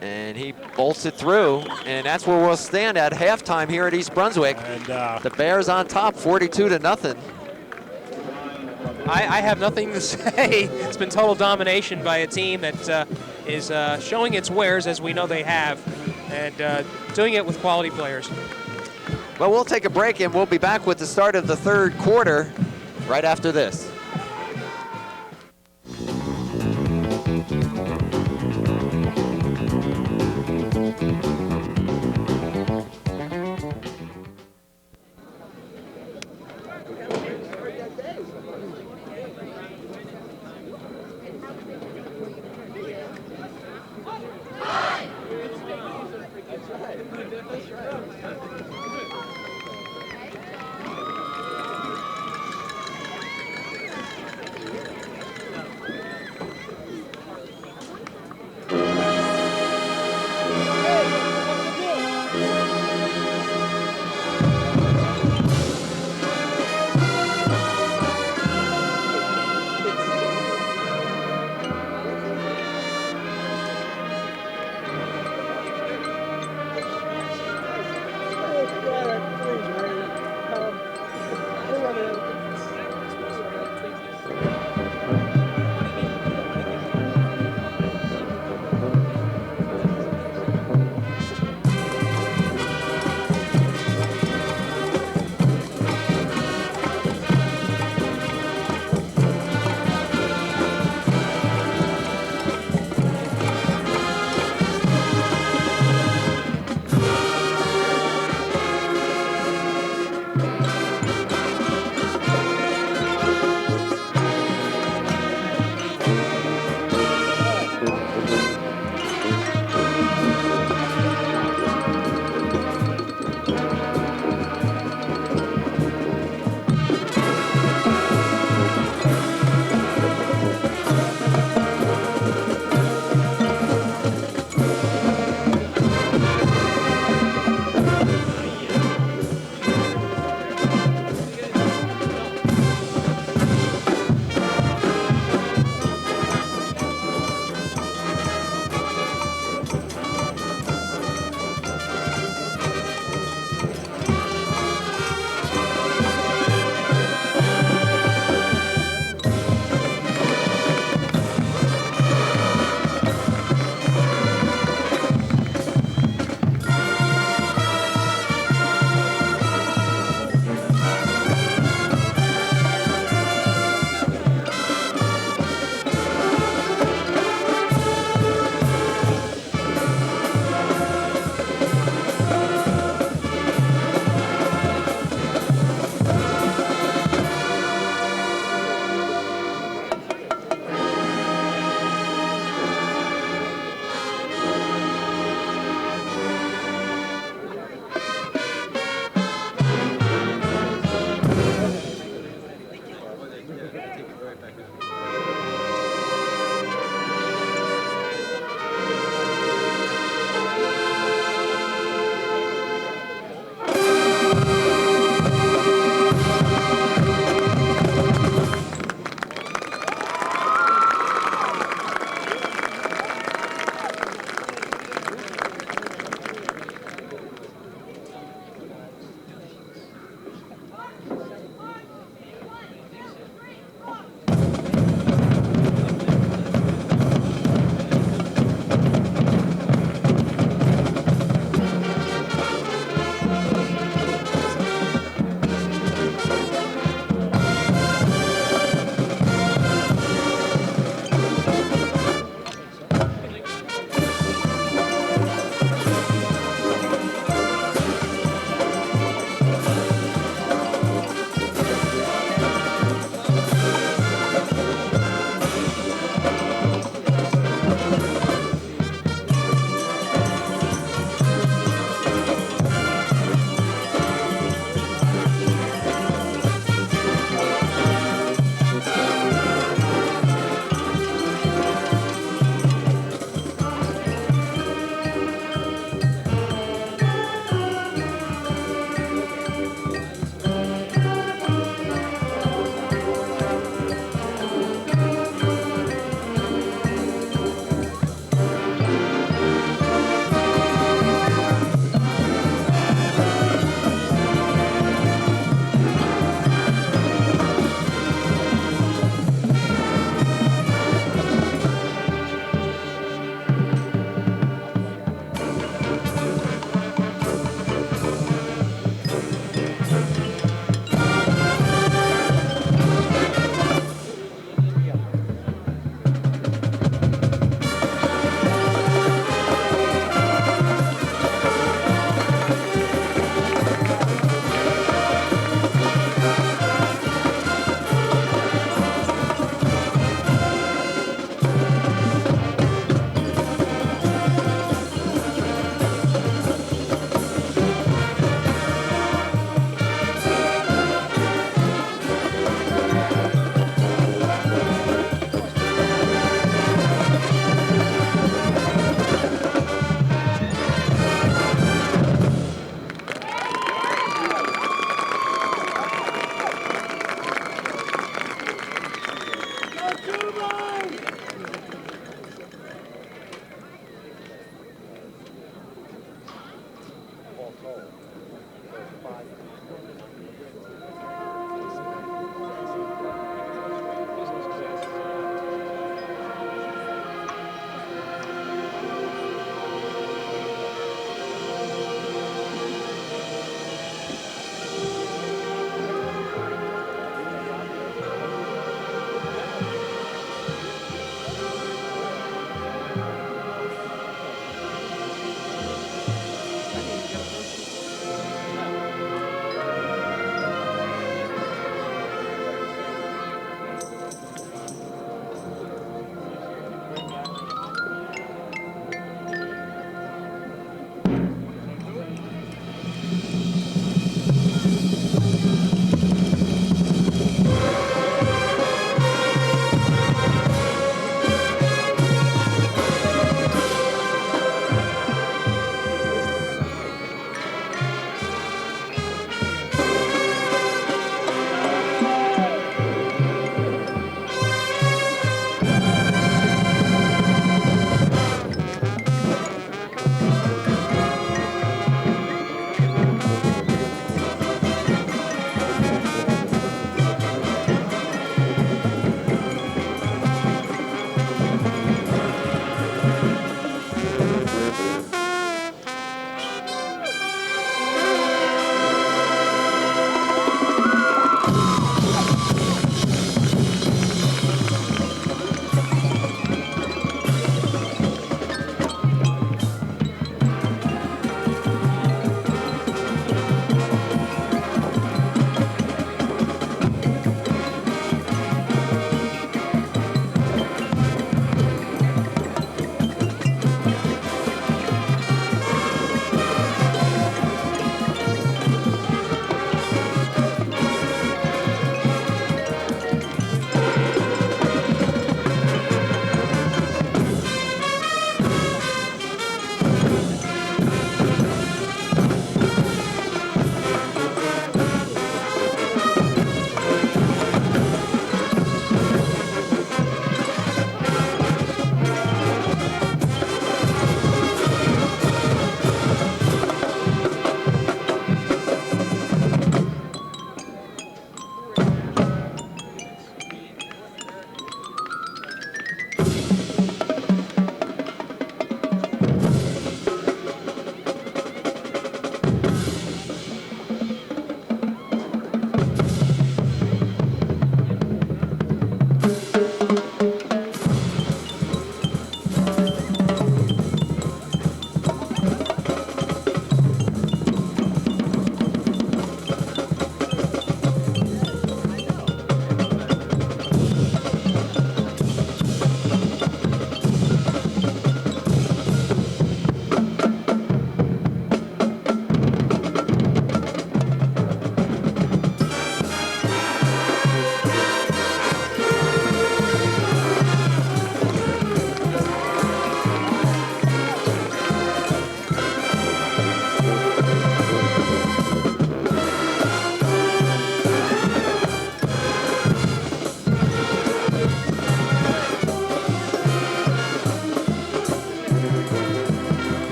And he bolts it through, and that's where we'll stand at halftime here at East Brunswick. And the Bears on top, 42-0. I have nothing to say. It's been total domination by a team that is showing its wares, as we know they have, and doing it with quality players. Well, we'll take a break, and we'll be back with the start of the 3rd quarter right after this.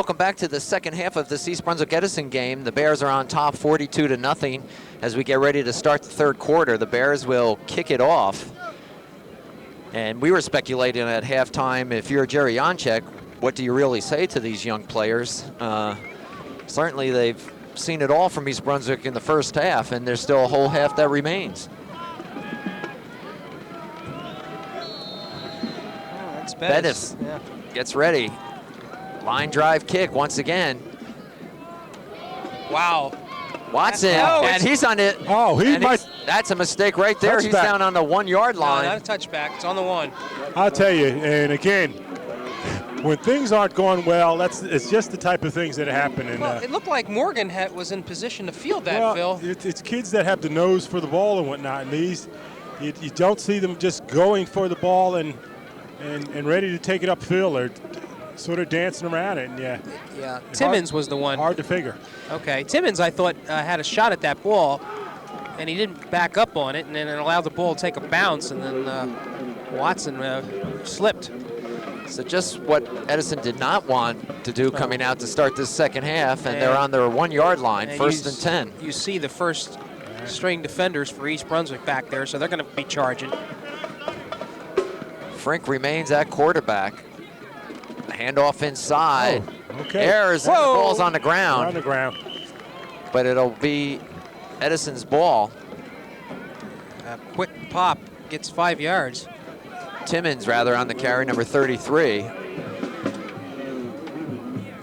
welcome back to the second half of this East Brunswick Edison game. The Bears are on top 42-0 as we get ready to start the third quarter. The Bears will kick it off. And we were speculating at halftime, if you're Jerry Janczek, what do you really say to these young players? Certainly they've seen it all from East Brunswick in the first half, and there's still a whole half that remains. Oh, that's Bettis gets ready. Line drive kick once again. Wow. Watson, No, and he's on it. Oh, he and might. That's a mistake right there. Touchback. He's down on the 1 yard No, line. not a touchback. It's on the 1. I'll tell you, and again, when things aren't going well, it's just the type of things that happen. And, Well, it looked like Morgan was in position to field that, well, Phil. it's kids that have the nose for the ball and whatnot, and these, you don't see them just going for the ball and ready to take it upfield. They're sort of dancing around it, and Yeah, Timmons was the one. Hard to figure. Okay, Timmons, I thought, had a shot at that ball, and he didn't back up on it, and then it allowed the ball to take a bounce, and then Watson slipped. So just what Edison did not want to do coming out to start this second half, and they're on their 1 yard line, first and 10. You see the first string defenders for East Brunswick back there, so they're going to be charging. Frink remains at quarterback. Handoff inside. Oh, okay. Errors, and the ball's on the ground. On the ground. But it'll be Edison's ball. A quick pop gets 5 yards. Timmons, rather, on the carry, number 33.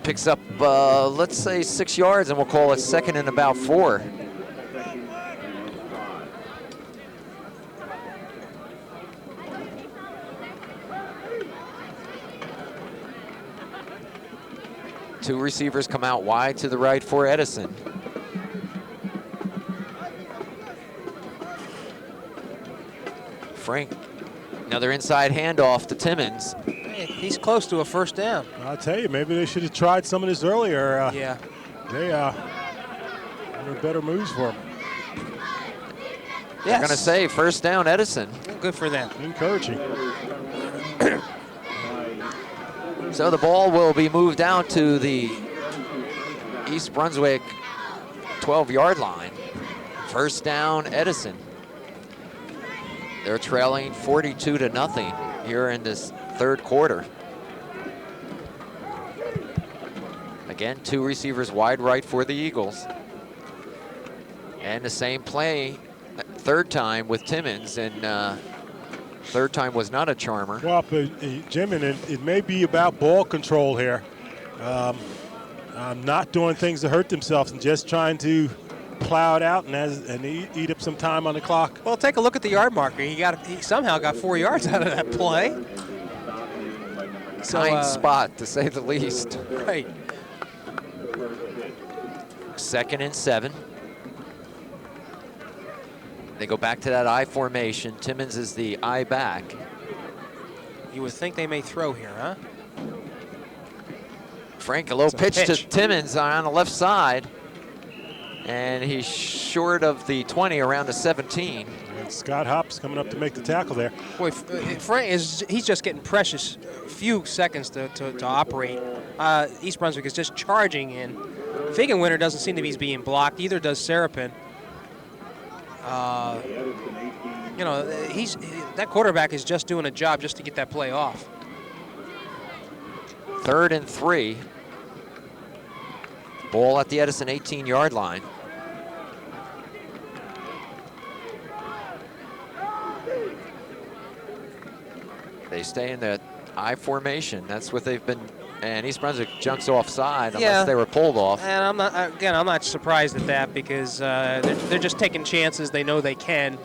Picks up, let's say, 6 yards, and we'll call it second and about 4. Two receivers come out wide to the right for Edison. Frank, another inside handoff to Timmons. Hey, he's close to a first down. I'll tell you, maybe they should have tried some of this earlier. Yeah. They were better moves for them. They're going to say first down Edison. Good for them. Encouraging. So the ball will be moved out to the East Brunswick 12-yard line. First down, Edison. They're trailing 42-0 here in this third quarter. Again, two receivers wide right for the Eagles. And the same play, third time with Timmons, and third time was not a charmer. Well, but, Jim, and it may be about ball control here. Not doing things to hurt themselves and just trying to plow it out and eat up some time on the clock. Well, take a look at the yard marker. He somehow got 4 yards out of that play. Kind spot, to say the least. Right. Second and 7. They go back to that I formation. Timmons is the I back. You would think they may throw here, huh? Frank, a low pitch to Timmons on the left side. And he's short of the 20, around the 17. And Scott Hopp's coming up to make the tackle there. Boy, Frank he's just getting precious few seconds to operate. East Brunswick is just charging in. Figenwinter doesn't seem to be being blocked. Either does Serapin. You know, that quarterback is just doing a job just to get that play off. Third and 3. Ball at the Edison 18-yard line. They stay in the I formation. That's what they've been. And East Brunswick junks offside unless they were pulled off. And I'm not surprised at that because they're just taking chances. They know they can.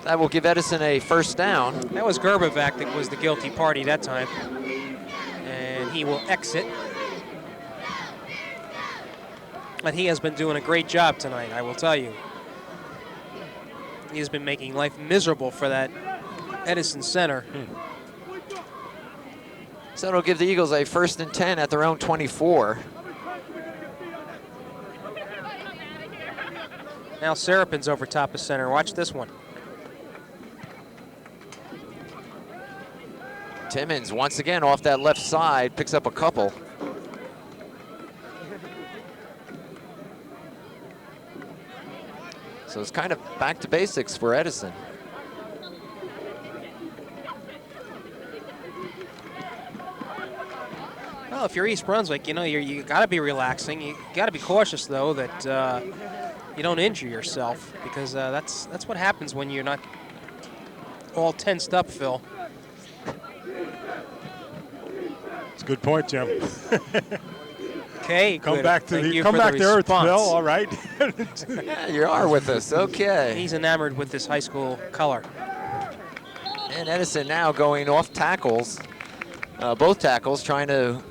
That will give Edison a first down. That was Gerbovac that was the guilty party that time. And he will exit. But he has been doing a great job tonight, I will tell you. He has been making life miserable for that Edison center. So it'll give the Eagles a first and 10 at their own 24. Now Serapin's over top of center. Watch this one. Timmons once again off that left side, picks up a couple. So it's kind of back to basics for Edison. Well, if you're East Brunswick, you know, you got to be relaxing. You got to be cautious, though, that you don't injure yourself, because that's what happens when you're not all tensed up, Phil. It's a good point, Jim. Okay, Come good. back to Thank you come for the back to earth, response. Phil. All right. Yeah, you are with us. Okay. He's enamored with this high school color. And Edison now going off tackles, both tackles, trying to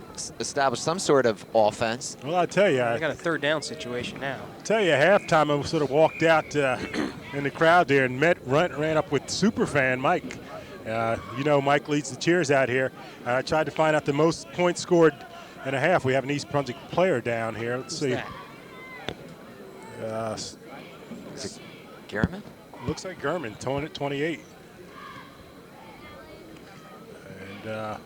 establish some sort of offense. Well, I tell you, I got a third down situation now. halftime I sort of walked out in the crowd there and ran up with superfan Mike. You know, Mike leads the cheers out here. I tried to find out the most points scored in a half. We have an East Brunswick player down here. Let's see. Is it Gehrman? Looks like Gurman, 28. And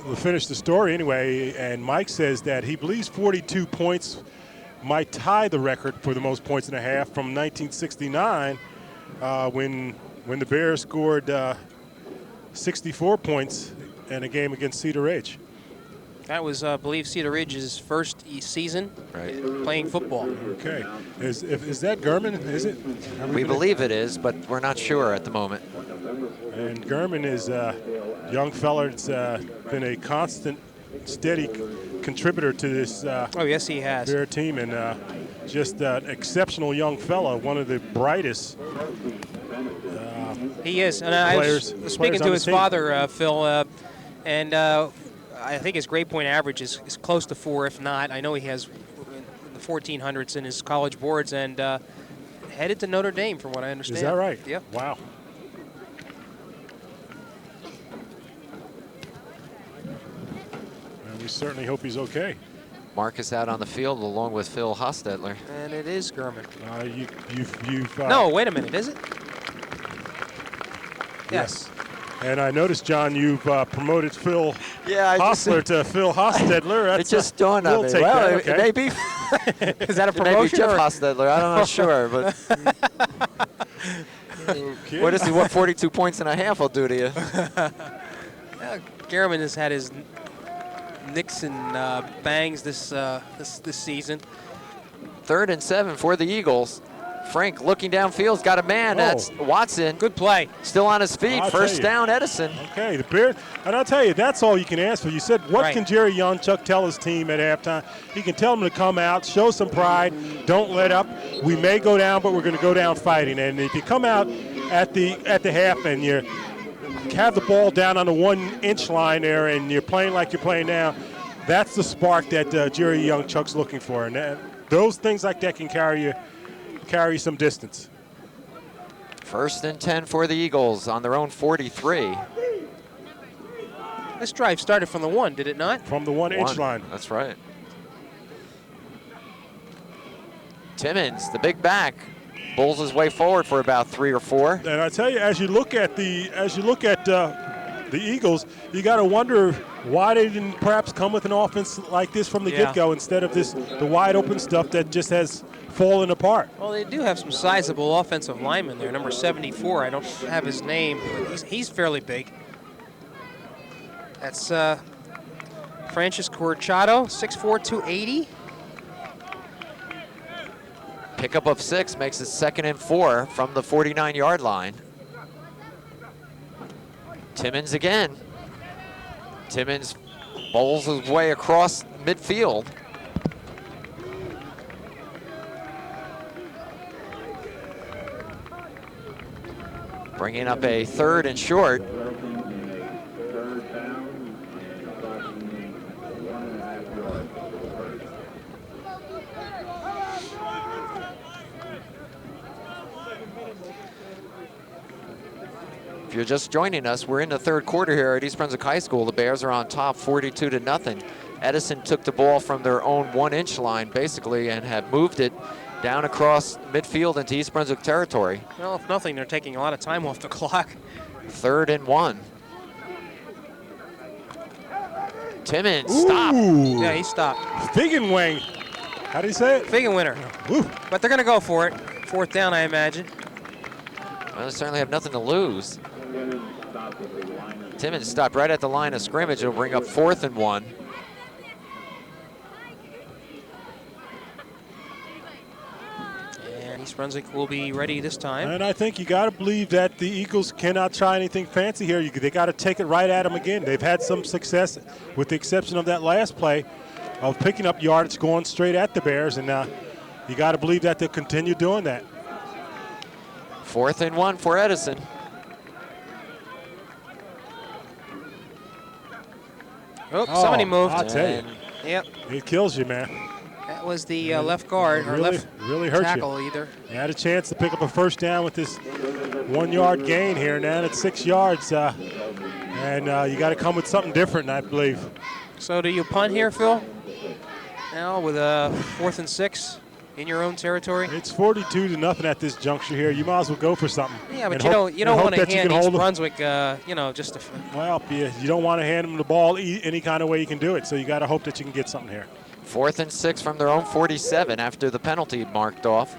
we'll finish the story anyway. And Mike says that he believes 42 points might tie the record for the most points in a half from 1969 when the Bears scored 64 points in a game against Cedar Ridge. That was, I believe, Cedar Ridge's first season playing football. Okay. Is that Gurman? Is it? We believe it is, but we're not sure at the moment. And Gurman is a young fella that's been a constant, steady contributor to this Oh, yes, he has. Bear team, and just an exceptional young fella, one of the brightest He is. And I was speaking to his father, Phil, and I think his grade point average is close to 4, if not. I know he has the 1400s in his college boards, and headed to Notre Dame, from what I understand. Is that right? Yep. Wow. And we certainly hope he's okay. Marcus out on the field along with Phil Hostetler. And it is Gurman. You've No, wait a minute, is it? Yes. And I noticed, John, you've promoted Phil Yeah, Hostler to Phil Hostetler. It just dawned on me. Take Well, that, okay. it may be. Is that a It may be promotion? Jeff or- Hostetler. I'm not sure, but Okay. what 42 points and a half will do to you? Gehrman has had his nicks and bangs this season. 3rd and 7 for the Eagles. Frank looking downfield's got a man. That's Watson. Good play. Still on his feet. I'll First tell you. down, Edison. Okay, the Bears, and I'll tell you, that's all you can ask for. You said, what Right. can Jerry Youngchuck tell his team at halftime? He can tell them to come out, show some pride, don't let up. We may go down, but we're going to go down fighting. And if you come out at the half and you have the ball down on the 1-inch line there and you're playing like you're playing now, that's the spark that Jerry Youngchuck's looking for. And those things like that can carry some distance. 1st and 10 for the Eagles on their own 43. This drive started from the 1, did it not? From the 1-inch line. That's right. Timmons, the big back, bowls his way forward for about 3 or 4. And I tell you, as you look at the Eagles, you got to wonder why they didn't perhaps come with an offense like this from the get-go instead of the wide open stuff that just has fallen apart. Well, they do have some sizable offensive linemen there. Number 74, I don't have his name, but he's fairly big. That's Francis Corchado, 6'4", 280. Pickup of 6 makes it 2nd and 4 from the 49-yard line. Timmons again. Timmons bowls his way across midfield. Bringing up a 3rd and short. If you're just joining us, we're in the 3rd quarter here at East Brunswick High School. The Bears are on top 42-0. Edison took the ball from their own 1-inch line basically and have moved it down across midfield into East Brunswick territory. Well, if nothing, they're taking a lot of time off the clock. 3rd and 1. Timmons, stop. Ooh. Yeah, he stopped. Figgenwing. How do you say it? Figgenwinner. Ooh. But they're going to go for it. 4th down, I imagine. Well, they certainly have nothing to lose. Timmons stopped right at the line of scrimmage. It'll bring up 4th and 1. And East Brunswick will be ready this time. And I think you got to believe that the Eagles cannot try anything fancy here. They got to take it right at them again. They've had some success, with the exception of that last play, of picking up yardage going straight at the Bears, and you got to believe that they'll continue doing that. 4th and 1 for Edison. Oh, somebody moved. I'll tell you. Yep. It kills you, man. That was the left guard, or Really- left really hurt you. tackle either. You had a chance to pick up a first down with this 1 yard gain here. Now it's 6 yards, and you got to come with something different, I believe. So do you punt here, Phil? Now with a 4th and 6 in your own territory? It's 42-0 at this juncture here. You might as well go for something. Yeah, but And you don't hope want to that you hand can East hold them. Brunswick, just a. Well, you don't want to hand them the ball any kind of way you can do it, so you got to hope that you can get something here. 4th and 6 from their own 47 after the penalty marked off.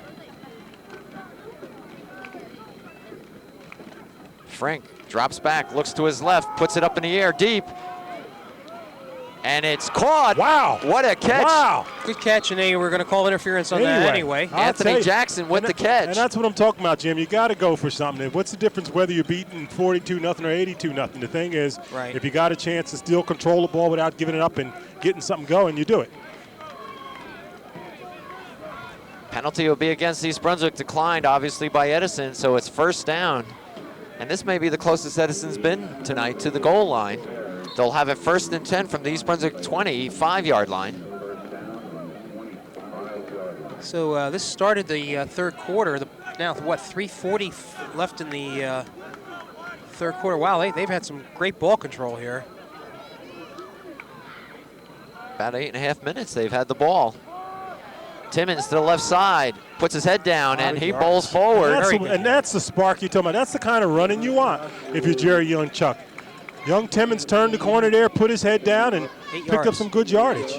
Frank drops back, looks to his left, puts it up in the air deep. And it's caught. Wow. What a catch. Wow. Good catch, and they were going to call interference on that anyway. I'll tell Anthony you. Jackson with the catch. And that's what I'm talking about, Jim. You got to go for something. What's the difference whether you're beating 42-0 or 82-0? The thing is, Right. if you got a chance to still control the ball without giving it up and getting something going, you do it. Penalty will be against East Brunswick, declined obviously by Edison, so it's 1st down. And this may be the closest Edison's been tonight to the goal line. They'll have it 1st and 10 from the East Brunswick 25-yard line. So this started the 3rd quarter. Now, what, 3:40 left in the 3rd quarter. Wow, they've had some great ball control here. About 8.5 minutes they've had the ball. Timmons to the left side, puts his head down, and he bowls forward. And that's the spark you're talking about. That's the kind of running you want if you're Jerry Youngchuck. Young Timmons turned the corner there, put his head down, and 8 picked up yards. some good yardage.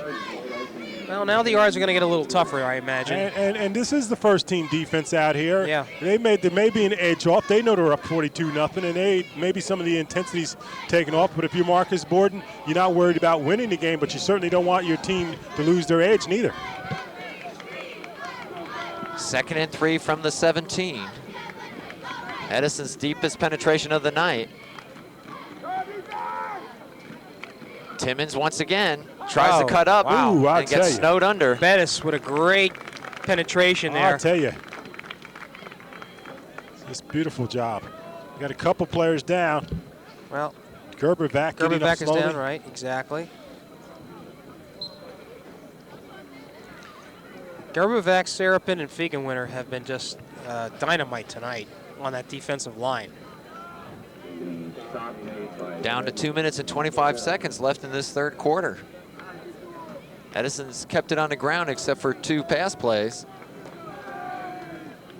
Well, now the yards are going to get a little tougher, I imagine. And this is the first team defense out here. Yeah. There may be an edge off. They know they're up 42-0, and maybe some of the intensity's taken off. But if you're Marcus Borden, you're not worried about winning the game, but you certainly don't want your team to lose their edge neither. 2nd and 3 from the 17. Edison's deepest penetration of the night. Timmons once again tries to cut up Ooh, I'll and gets tell you. snowed under. Bettis with a great penetration there. I'll tell you. It's a beautiful job. You got a couple players down. Well, Gerbervac Gerbervac is slowly. down, right? Exactly. Gerbervac, Serapin, and Fiegenwinter have been just dynamite tonight on that defensive line. Down to 2 minutes and 25 seconds left in this 3rd quarter. Edison's kept it on the ground except for 2 pass plays.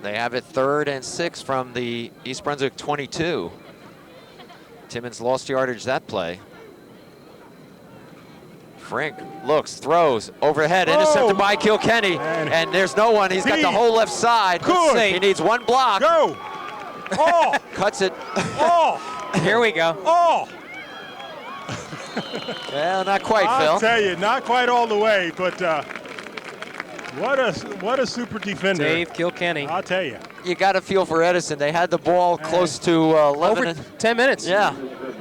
They have it 3rd and 6 from the East Brunswick 22. Timmons lost yardage that play. Frank looks, throws, overhead, intercepted by Kilkenny, and there's no one. He's got the whole left side. Good. He needs one block. Go! Oh! Cuts it. Oh! Here we go. Oh! Well, not quite, I'll Phil. tell you, not quite all the way, but what a super defender. Dave Kilkenny. I'll tell you. You got to feel for Edison. They had the ball close to 11. Over 10 minutes. Yeah,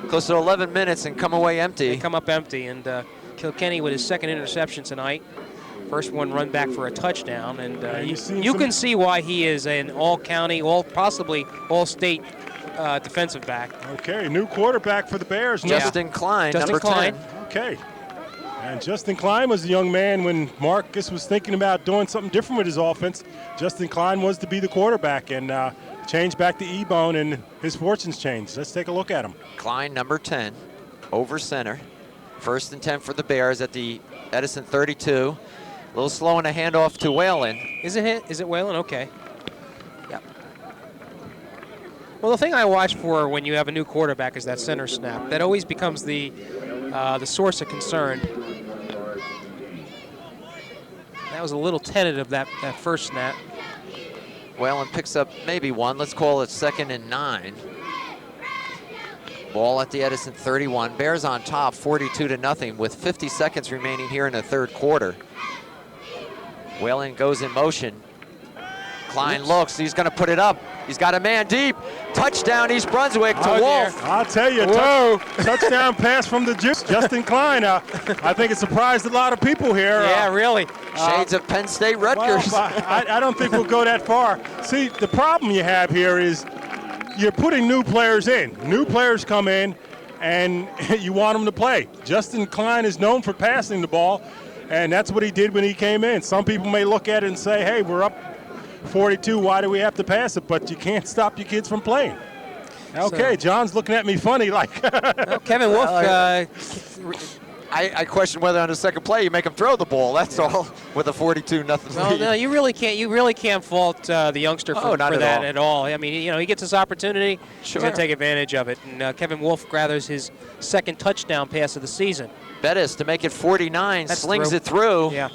close to 11 minutes and come away empty. They come up empty, and Kilkenny with his 2nd interception tonight. First one run back for a touchdown, and you can see why he is an all-county, possibly all-state defensive back. Okay, new quarterback for the Bears. Justin Klein, Justin number Klein. 10. Okay. And Justin Klein was the young man when Marcus was thinking about doing something different with his offense. Justin Klein was to be the quarterback and changed back to E-Bone, and his fortunes changed. Let's take a look at him. Klein, number 10, over center. 1st and 10 for the Bears at the Edison 32. A little slow in the handoff to Whalen. Is it Whalen? Okay. Yep. Well, the thing I watch for when you have a new quarterback is that center snap. That always becomes the the source of concern. That was a little tentative, that first snap. Whalen picks up maybe one. Let's call it 2nd and 9. Ball at the Edison 31. Bears on top, 42-0, with 50 seconds remaining here in the third quarter. Whalen goes in motion. Klein looks, he's gonna put it up. He's got a man deep. Touchdown East Brunswick to Wolf. I'll tell you, touchdown pass from the Juice, Justin Klein. I think it surprised a lot of people here. Yeah, really. Shades of Penn State Rutgers. Well, I don't think we'll go that far. See, the problem you have here is you're putting new players in. New players come in, and you want them to play. Justin Klein is known for passing the ball, and that's what he did when he came in. Some people may look at it and say, hey, we're up 42, why do we have to pass it? But you can't stop your kids from playing. Okay, so, John's looking at me funny like. Well, Kevin Wolf. I question whether on the second play you make him throw the ball. That's all with a 42-0 lead. No, you really can't. You really can't fault the youngster for that at all. I mean, you know, he gets his opportunity. Sure. He's going to take advantage of it. And Kevin Wolf gathers his second touchdown pass of the season. Bettis to make it 49, slings it through. Yeah.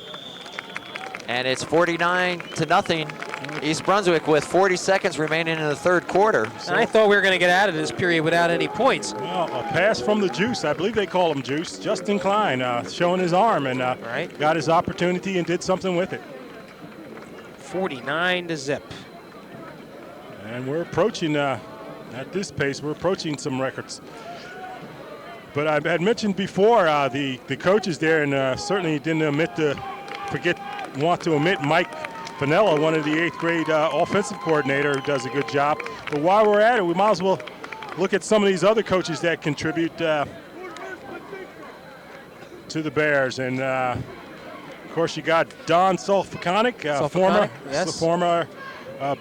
And it's 49-0. East Brunswick with 40 seconds remaining in the third quarter. So I thought we were going to get out of this period without any points. Well, a pass from the Juice. I believe they call him Juice. Justin Klein showing his arm and got his opportunity and did something with it. 49-0. And we're approaching, at this pace, we're approaching some records. But I had mentioned before the coaches there, and certainly didn't want to omit Mike Finella, one of the 8th grade offensive coordinator, who does a good job. But while we're at it, we might as well look at some of these other coaches that contribute to the Bears. And of course, you got Don Sulfakonic, former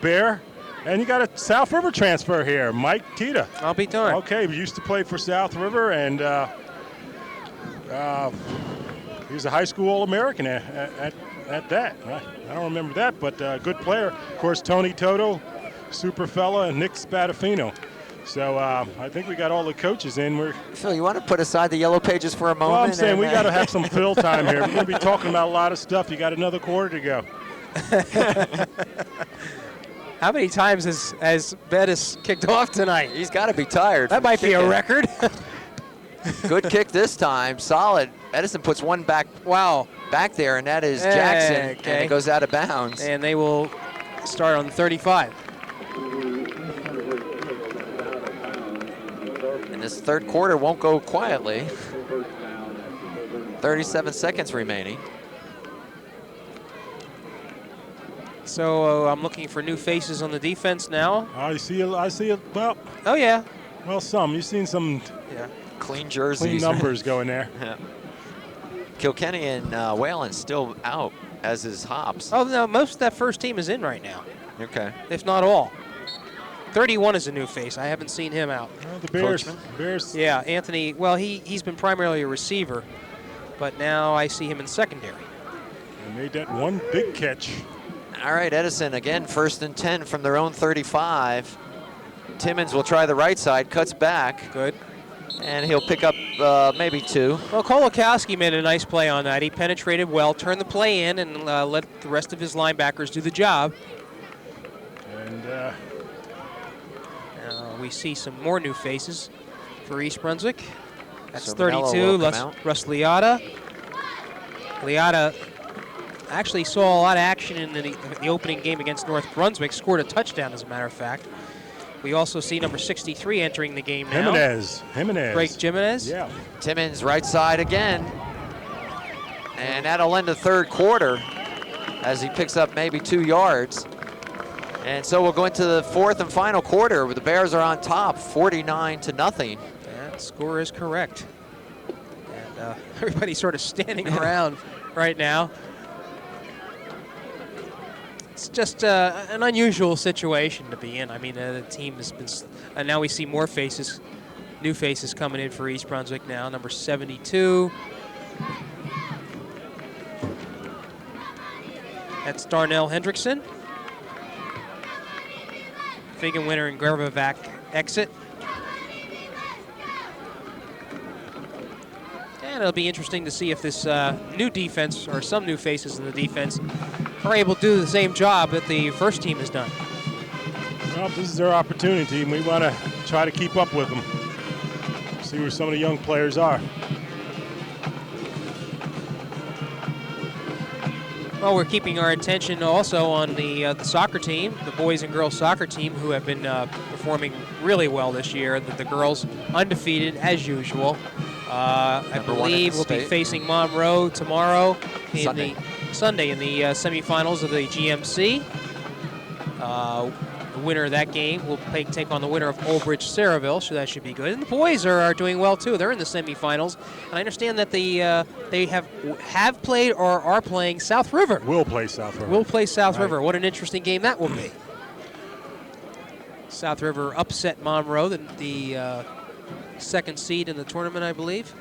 Bear. And you got a South River transfer here, Mike Tita. I'll be darned. Okay, he used to play for South River, and he was a high school All-American at that. I don't remember that, but good player. Of course, Tony Toto, super fella, and Nick Spadafino. So I think we got all the coaches in. Phil, you want to put aside the yellow pages for a moment? Well, I'm saying we got to have some fill time here. We're going to be talking about a lot of stuff. You got another quarter to go. How many times has Bettis kicked off tonight? He's got to be tired. That might be a record. Good kick this time, solid. Edison puts one back. Wow. Back there, and that is Jackson, okay. And it goes out of bounds. And they will start on 35. And this third quarter won't go quietly. 37 seconds remaining. So I'm looking for new faces on the defense now. I see it. Well. Oh yeah. Well, you've seen some. Yeah. Clean jerseys. Clean numbers going there. Yeah. Kilkenny and Whalen still out, as is Hobbs. Oh, no, most of that first team is in right now. Okay. If not all. 31 is a new face. I haven't seen him out. Well, the Bears. Yeah, Anthony, well, he's been primarily a receiver, but now I see him in secondary. He made that one big catch. All right, Edison, again, 1st and 10 from their own 35. Timmons will try the right side, cuts back. Good. And he'll pick up maybe 2. Well, Kolakowski made a nice play on that. He penetrated well, turned the play in, and let the rest of his linebackers do the job. And we see some more new faces for East Brunswick. That's so 32, Russ Liotta. Liotta actually saw a lot of action in the opening game against North Brunswick, scored a touchdown, as a matter of fact. We also see number 63 entering the game now. Jimenez. Drake Jimenez. Yeah. Timmons right side again. And that'll end the third quarter as he picks up maybe 2 yards. And so we'll go into the fourth and final quarter where the Bears are on top, 49-0. That score is correct. And everybody's sort of standing around right now. It's just an unusual situation to be in. I mean, the team has been, and now we see more faces, new faces coming in for East Brunswick now. Number 72. That's Darnell Hendrickson. Fagan Winter and Grabovac exit. And it'll be interesting to see if this new defense, or some new faces in the defense, are able to do the same job that the first team has done. Well, this is their opportunity, and we want to try to keep up with them. See where some of the young players are. Well, we're keeping our attention also on the soccer team, the boys and girls soccer team, who have been performing really well this year. The girls undefeated as usual. I believe we'll be facing Monroe tomorrow in Sunday in the semifinals of the GMC. The winner of that game will take on the winner of Old Bridge Saraville, so that should be good. And the boys are doing well too. They're in the semifinals, and I understand that they have played or are playing South River. Will play South River. Will play South River. What an interesting game that will be. South River upset Monroe, the second seed in the tournament, I believe.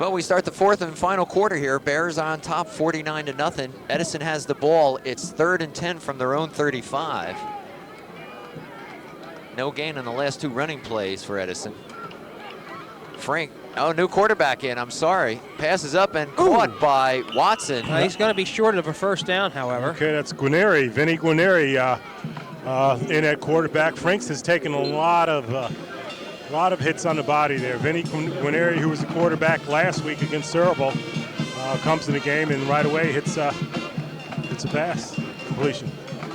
Well, we start the fourth and final quarter here. Bears on top 49-0. Edison has the ball. It's 3rd and 10 from their own 35. No gain on the last 2 running plays for Edison. Frank, new quarterback in, I'm sorry. Passes up and caught by Watson. He's going to be short of a first down, however. Okay, that's Guarneri, Vinny Guarneri in at quarterback. Franks has taken a lot of hits on the body there. Vinny Guarneri, who was the quarterback last week against Cerebral, comes in the game and right away hits a pass completion.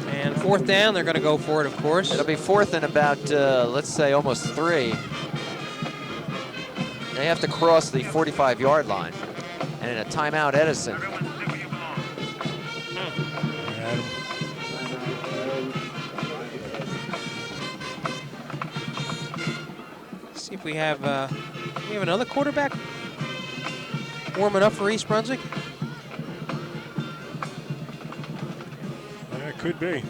And 4th down, they're going to go for it, of course. It'll be 4th and about, let's say, almost 3. They have to cross the 45-yard line. And in a timeout, Edison. See if we have another quarterback warming up for East Brunswick. That could be.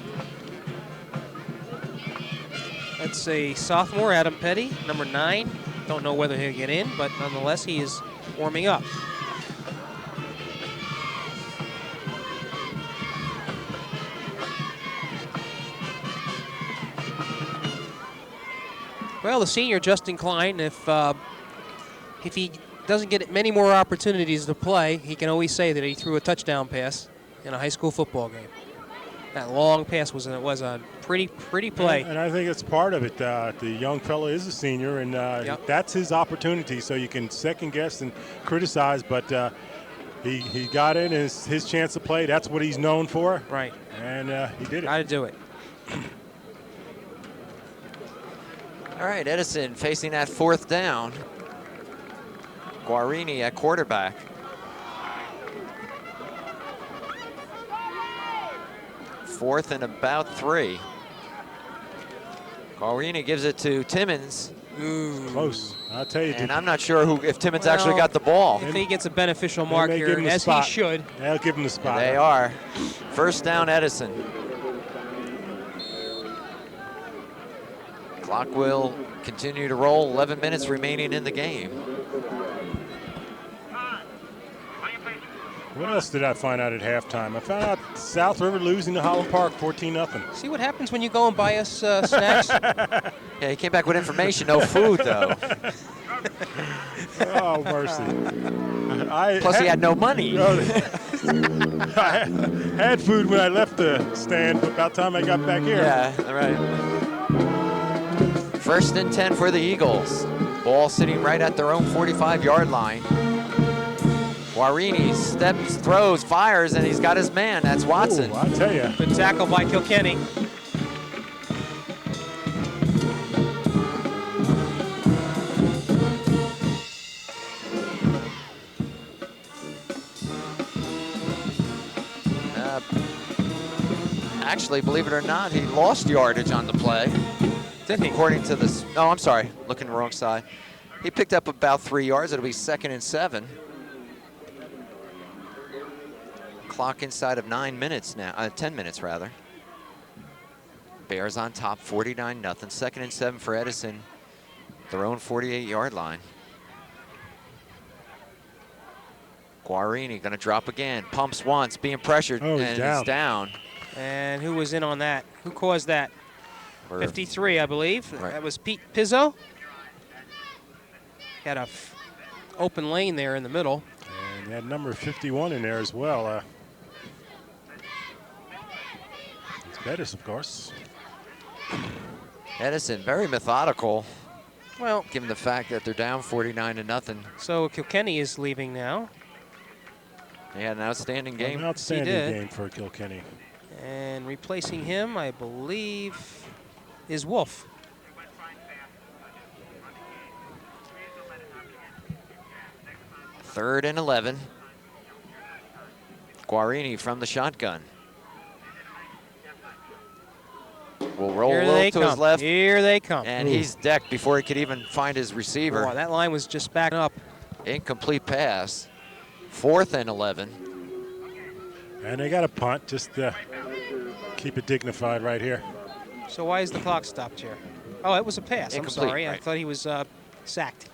That's a sophomore, Adam Petty, number 9. Don't know whether he'll get in, but nonetheless, he is warming up. Well, the senior Justin Klein, if he doesn't get many more opportunities to play, he can always say that he threw a touchdown pass in a high school football game. That long pass was a pretty play. And I think it's part of it. The young fellow is a senior, and that's his opportunity. So you can second guess and criticize, but he got in, and it's his chance to play. That's what he's known for. Right. And he did it. Got to do it. All right, Edison facing that 4th down. Guarini at quarterback. Fourth and about 3. Guarini gives it to Timmons. Ooh. Close. I'll tell you. And I'm not sure if Timmons actually got the ball. If he gets a beneficial mark here, as he should. They'll give him the spot. They are. 1st down, Edison. Clock will continue to roll. 11 minutes remaining in the game. What else did I find out at halftime? I found out South River losing to Holland Park 14-0. See what happens when you go and buy us snacks? Yeah, he came back with information. No food, though. Oh, mercy. Plus, he had no money. I had food when I left the stand, but about time I got back here. Yeah, all right. 1st and 10 for the Eagles. Ball sitting right at their own 45-yard line. Guarini steps, throws, fires, and he's got his man. That's Watson. Ooh, I'll tell you. Good tackle by Kilkenny. Actually, believe it or not, he lost yardage on the play. Did he? According to this, no, I'm sorry, looking the wrong side. He picked up about 3 yards. It'll be 2nd and 7. Clock inside of 9 minutes now, 10 minutes rather. Bears on top, 49-0. 2nd and 7 for Edison, their own 48-yard line. Guarini gonna drop again. Pumps once, being pressured, and it's down. And who was in on that? Who caused that? 53, I believe. Right. That was Pete Pizzo. Had a open lane there in the middle. And that number 51 in there as well. It's Bettis, of course. Edison, very methodical, Well, given the fact that they're down 49-0. so Kilkenny is leaving now. They had an outstanding game. An outstanding did. game for Kilkenny. And replacing him, I believe, is Wolf. Third and 11. Guarini from the shotgun. Will roll Here a they little to come. his left, Here they come. and he's decked before he could even find his receiver. Oh, that line was just backing up. Incomplete pass. Fourth and 11. And they got a punt, just keep it dignified right here. So why is the clock stopped here? Oh, it was a pass. I'm Incomplete, sorry. I right. thought he was sacked.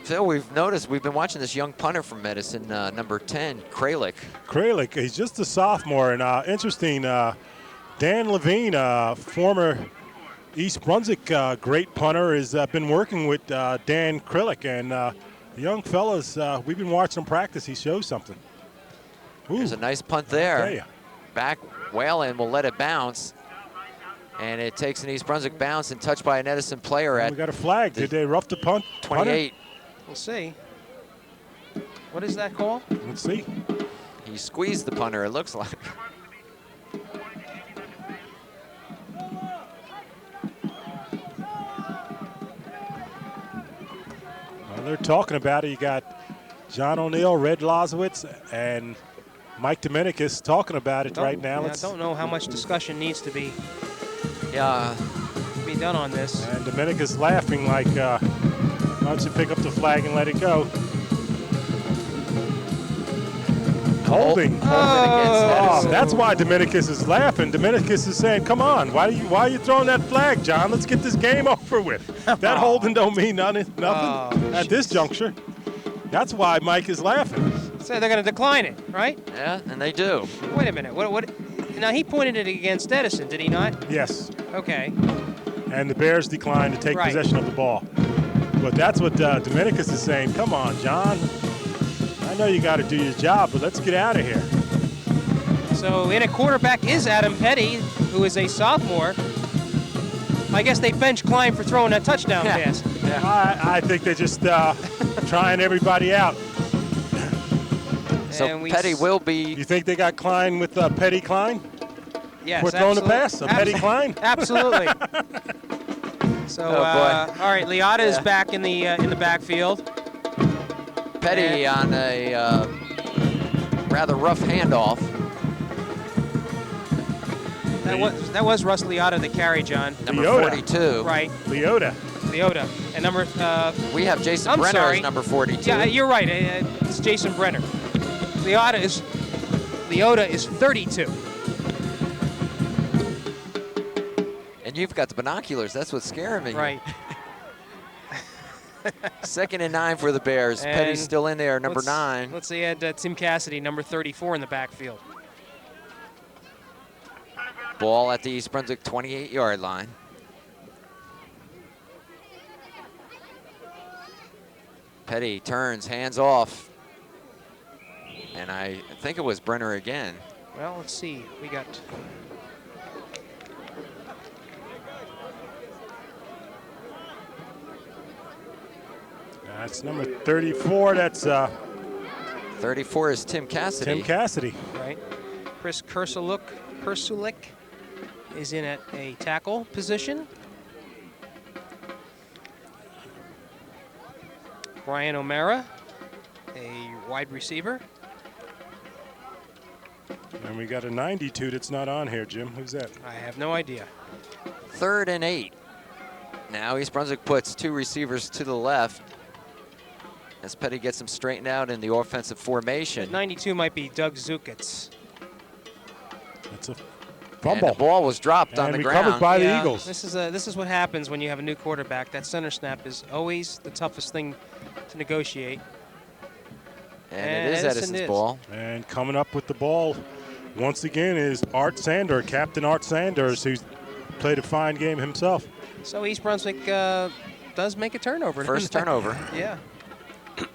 Phil, we've noticed, we've been watching this young punter from Edison, number 10, Kralik. Kralik, he's just a sophomore, and interesting, Dan Levine, former East Brunswick great punter, has been working with Dan Kralik, and the young fellas, we've been watching him practice. He shows something. Ooh, There's a nice punt tell there. ya. Back, Whalen will let it bounce, and it takes an East Brunswick bounce and touched by an Edison player We at got a flag. Did they rough the punt? 28. We'll see. What is that call? Punter? Let's see. He squeezed the punter, it looks like. Well, they're talking about it. You got John O'Neill, Red Lozowitz, and Mike Dominicus talking about it right now. I don't know how much discussion needs to be Yeah, done on this. And Dominicus laughing like, why don't you pick up the flag and let it go? Holding. Holding against Oh, Edison. that's why Dominicus is laughing. Dominicus is saying, "Come on, why are you throwing that flag, John? Let's get this game over with." That holding don't mean nothing at this juncture. That's why Mike is laughing. So they're going to decline it, right? Yeah, and they do. Wait a minute. What? Now he pointed it against Edison, did he not? Yes, Okay. and the Bears declined to take Right. possession of the ball. But that's what Dominicus is saying. Come on, John. I know you got to do your job, but let's get out of here. So in at quarterback is Adam Petty, who is a sophomore. I guess they benched Klein for throwing that touchdown Yeah. pass. I think they're just trying everybody out. So And we Petty s- will be, You think they got Klein with Petty Klein? Yes, We're throwing the absolute- pass, a Petty Klein? Absolutely. So, Oh, boy. all right, Liotta is Yeah. back in the backfield. Petty on a rather rough handoff. That was Russ Liotta that carried, John. Number Leota. 42. Right, Leota. Liotta. And number, We have Jason I'm Brenner sorry. as number 42. yeah, you're right. It's Jason Brenner. Liotta is 32. And you've got the binoculars. That's what's scaring me. Right. Second and 9 for the Bears. Petty's And still in there, number let's- 9. Let's see, add Tim Cassidy, number 34 in the backfield. Ball at the East Brunswick 28-yard line. Petty turns, hands off. And I think it was Brenner again. Well, let's see. We got That's number 34. That's 34 is Tim Cassidy. Tim Cassidy. right. Chris Kersulik is in at a tackle position. Brian O'Mara, a wide receiver. And we got a 92 that's not on here, Jim. Who's that? I have no idea. Third and 8. Now East Brunswick puts 2 receivers to the left as Petty gets them straightened out in the offensive formation. 92 might be Doug Zukitz. That's a And fumble. the ball was dropped on And the recovered ground. by the Yeah, Eagles. This is what happens when you have a new quarterback. That center snap is always the toughest thing to negotiate. And it is Edison Edison's is. ball. And coming up with the ball once again is Art Sanders, Captain Art Sanders, who's played a fine game himself. So East Brunswick does make a turnover. First turnover. Yeah.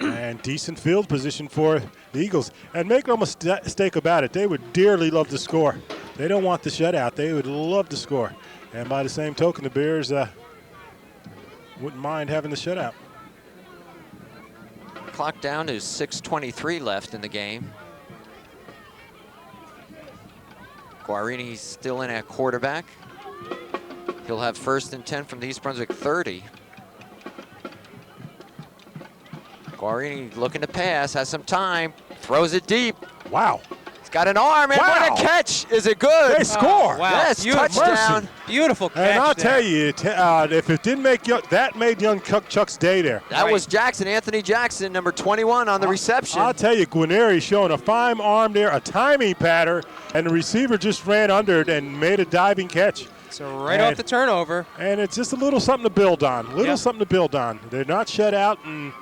And decent field position for the Eagles. And make no mistake about it, they would dearly love to score. They don't want the shutout. They would love to score. And by the same token, the Bears wouldn't mind having the shutout. Clock down to 6:23 left in the game. Guarini's still in at quarterback. He'll have 1st and 10 from the East Brunswick 30. Guarini looking to pass, has some time, throws it deep. Wow. He's got an arm, and Wow. what a catch. Is it good? They score. wow. Yes, Beautiful. touchdown. Mercy. Beautiful catch. And I'll there. tell you, if it didn't make that made young Chuck's day there. That Right. was Jackson, Anthony Jackson, number 21 on the reception. I'll tell you, Guarnieri showing a fine arm there, a timing pattern, and the receiver just ran under it and made a diving catch. So right And- off the turnover. And it's just a little something to build on. Yep. Something to build on. They're not shut out, and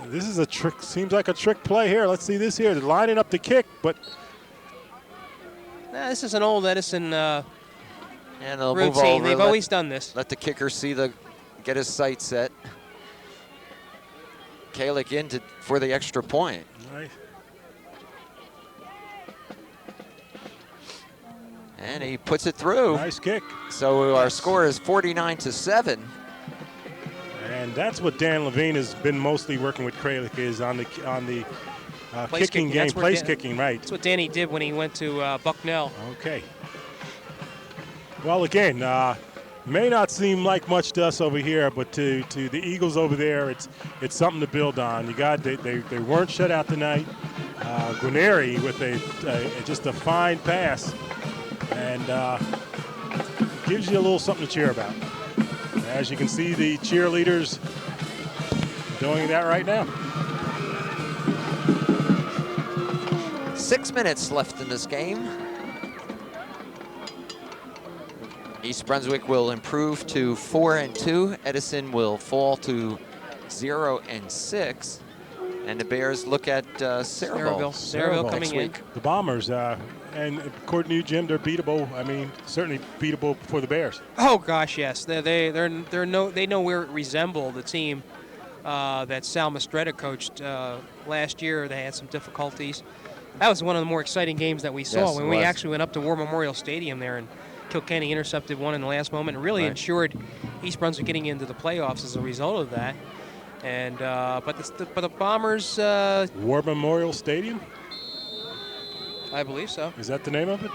this is a trick. Seems like a trick play here. Let's see this here. They're lining up the kick, but Nah, this is an old Edison And they'll move routine. over. They've always done this. Let the kicker get his sight set. Kalick in for the extra point. right. And he puts it through. Nice kick. So our score is 49-7. And that's what Dan Levine has been mostly working with Kralik is on the Place kicking kicking. game, That's where place Dan- kicking, right? That's what Danny did when he went to Bucknell. Okay. Well, again, may not seem like much to us over here, but to the Eagles over there, it's something to build on. They weren't shut out tonight. Guarnieri with just a fine pass, and gives you a little something to cheer about. As you can see, the cheerleaders doing that right now. 6 minutes left in this game. East Brunswick will improve to 4-2. Edison will fall to 0-6. And the Bears look at Saraville. Saraville coming next in. week. The Bombers, and according to you, Jim, they're beatable. I mean, certainly beatable for the Bears. Oh gosh, yes. They nowhere resemble the team that Sal Mastretta coached last year. They had some difficulties. That was one of the more exciting games that we saw Yes, when it we was. actually went up to War Memorial Stadium there, and Kilkenny intercepted one in the last moment and really Right. ensured East Brunswick getting into the playoffs as a result of that. And but the Bombers, War Memorial Stadium, I believe so. is that the name of it?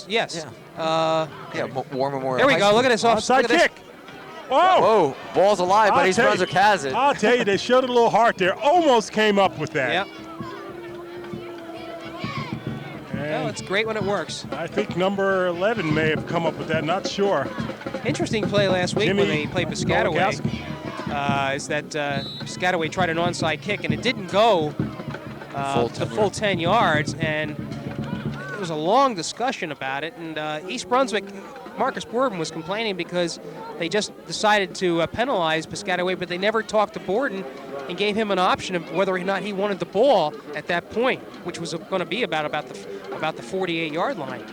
Yes. Yeah, War Memorial. There we High go. School. Look at this off. Onside Look at this. kick. Whoa! Whoa, ball's alive, but I'll East tell you- Brunswick has it. I'll tell you, they showed a little heart there. Almost came up with that. Yep. And Well, it's great when it works. I think number 11 may have come up with that. Not sure. Interesting play last week Jimmy when they played Piscataway. Golgowski. Is that Piscataway tried an onside kick and it didn't go the full 10 yards, and there was a long discussion about it. And East Brunswick, Marcus Borden was complaining because they just decided to penalize Piscataway, but they never talked to Borden and gave him an option of whether or not he wanted the ball at that point, which was going to be about the 48-yard line.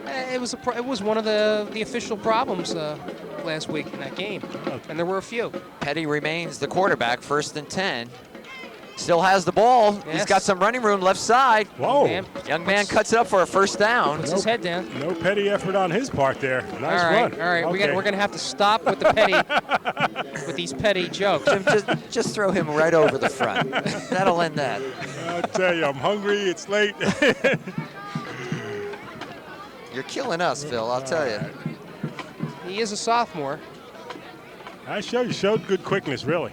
It was one of the official problems last week in that game, and there were a few. Petty remains the quarterback, 1st and 10. Still has the ball. He's Yes. got some running room left side. Whoa. Young man cuts it up for a 1st down. Puts his head down. No petty effort on his part there. Nice All run. right. Okay. We're gonna have to stop with the petty, with these petty jokes. Jim, just throw him right over the front. That'll end that. I'll tell you, I'm hungry. It's late. You're killing us, Phil, I'll tell you. He is a sophomore. You showed good quickness, really.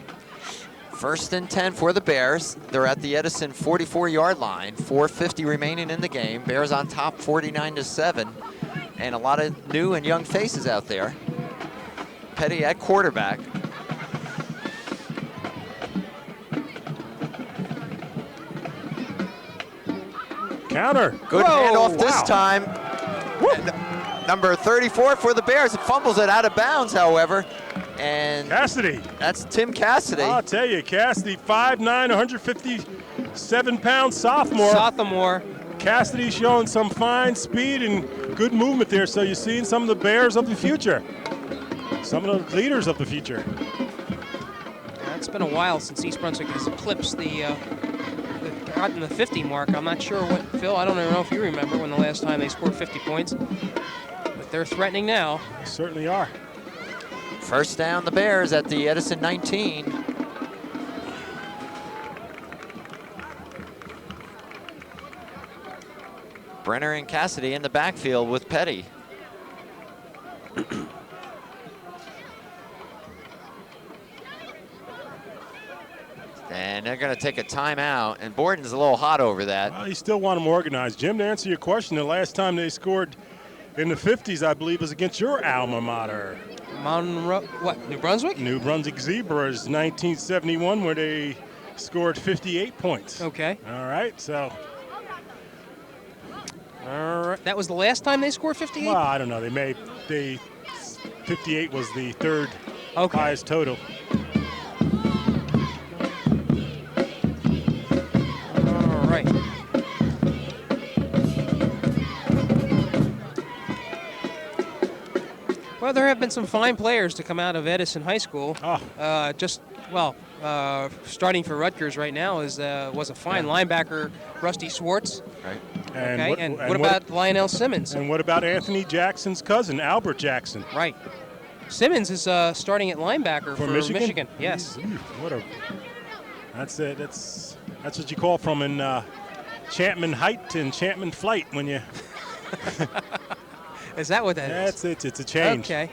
1st and 10 for the Bears. They're at the Edison 44-yard line. 4:50 remaining in the game. Bears on top 49-7. And a lot of new and young faces out there. Petty at quarterback. Counter. Good Whoa, handoff this wow. time. And number 34 for the Bears. It fumbles it out of bounds, however. And Cassidy. that's Tim Cassidy. I'll tell you, Cassidy, 5'9", 157-pound sophomore. Sophomore. Cassidy showing some fine speed and good movement there. So you're seeing some of the Bears of the future, some of the leaders of the future. It's been a while since East Brunswick has eclipsed gotten the 50 mark. I'm not sure what, Phil, I don't even know if you remember when the last time they scored 50 points, but they're threatening now. They certainly are. First down, the Bears at the Edison 19. Brenner and Cassidy in the backfield with Petty. And they're going to take a timeout, and Borden's a little hot over that. Well, you still want them organized. Jim, to answer your question, the last time they scored in the 50s, I believe, was against your alma mater. New Brunswick? New Brunswick Zebras, 1971, where they scored 58 points. Okay. All right, so. All right. That was the last time they scored 58? Well, I don't know. 58 was the third highest total. All right. Well, there have been some fine players to come out of Edison High School. Starting for Rutgers right now was a fine linebacker, Rusty Swartz. Right. And what about Lionel Simmons? And what about Anthony Jackson's cousin, Albert Jackson? Right. Simmons is starting at linebacker for Michigan. Yes. That's it. That's what you call from in Chapman Height and Chapman Flight when you. Is that what that is? That's it. It's a change. Okay.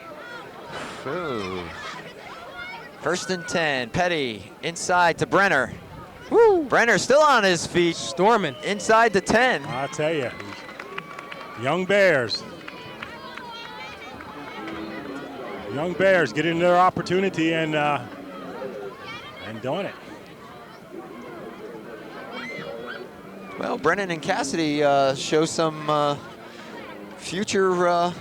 Ooh. First and 10. Petty inside to Brenner. Woo. Brenner still on his feet. Storming. Inside the 10. I'll tell you. Young Bears. Young Bears getting their opportunity and doing it. Well, Brennan and Cassidy show some future hope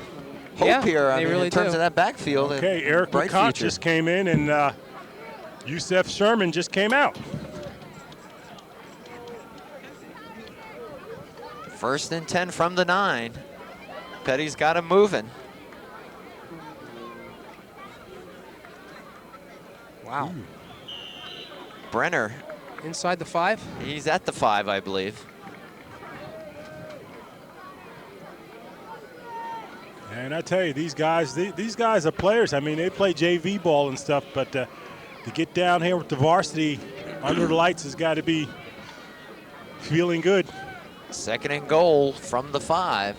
here. I mean, really in terms do. of that backfield. Okay, Eric LeConte just came in, and Yusef Sherman just came out. First and 10 from the 9. Petty's got him moving. Wow. Brenner. Inside the 5? He's at the 5, I believe. And I tell you, these guys are players. I mean, they play JV ball and stuff, but to get down here with the varsity under the lights has got to be feeling good. Second and goal from the 5.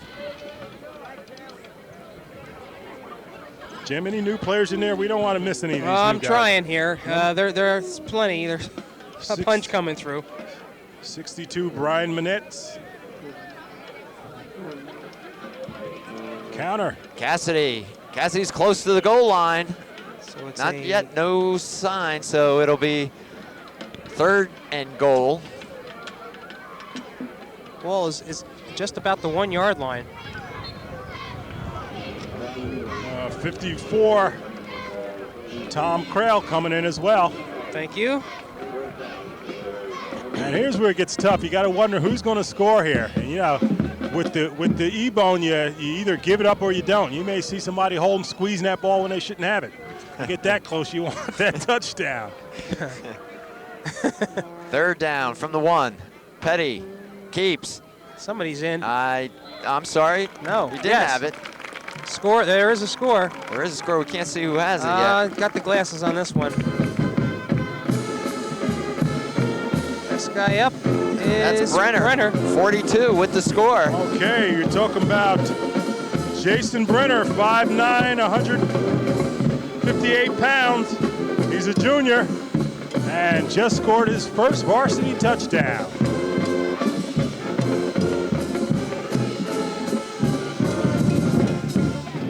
Jim, any new players in there? We don't want to miss any of these new I'm guys. trying here. There's plenty. There's a punch coming through. 62, Brian Manette. Counter. Cassidy. Cassidy's close to the goal line. So it's Not yet, no sign, so it'll be third and goal. Ball is just about the 1 yard line. 54, Tom Krell coming in as well. Thank you. And here's where it gets tough. You got to wonder who's going to score here. And, you know, with the E-bone, you either give it up or you don't. You may see somebody holding, squeezing that ball when they shouldn't have it. You get that close, you want that touchdown. Third down from the 1. Petty keeps. Somebody's in. I'm sorry. No. We didn't have it. Score. There is a score. There is a score. We can't see who has it yet. Got the glasses on this one. This guy up is That's Brenner. 42 with the score. Okay, you're talking about Jason Brenner, 5'9", 158 pounds. He's a junior and just scored his first varsity touchdown.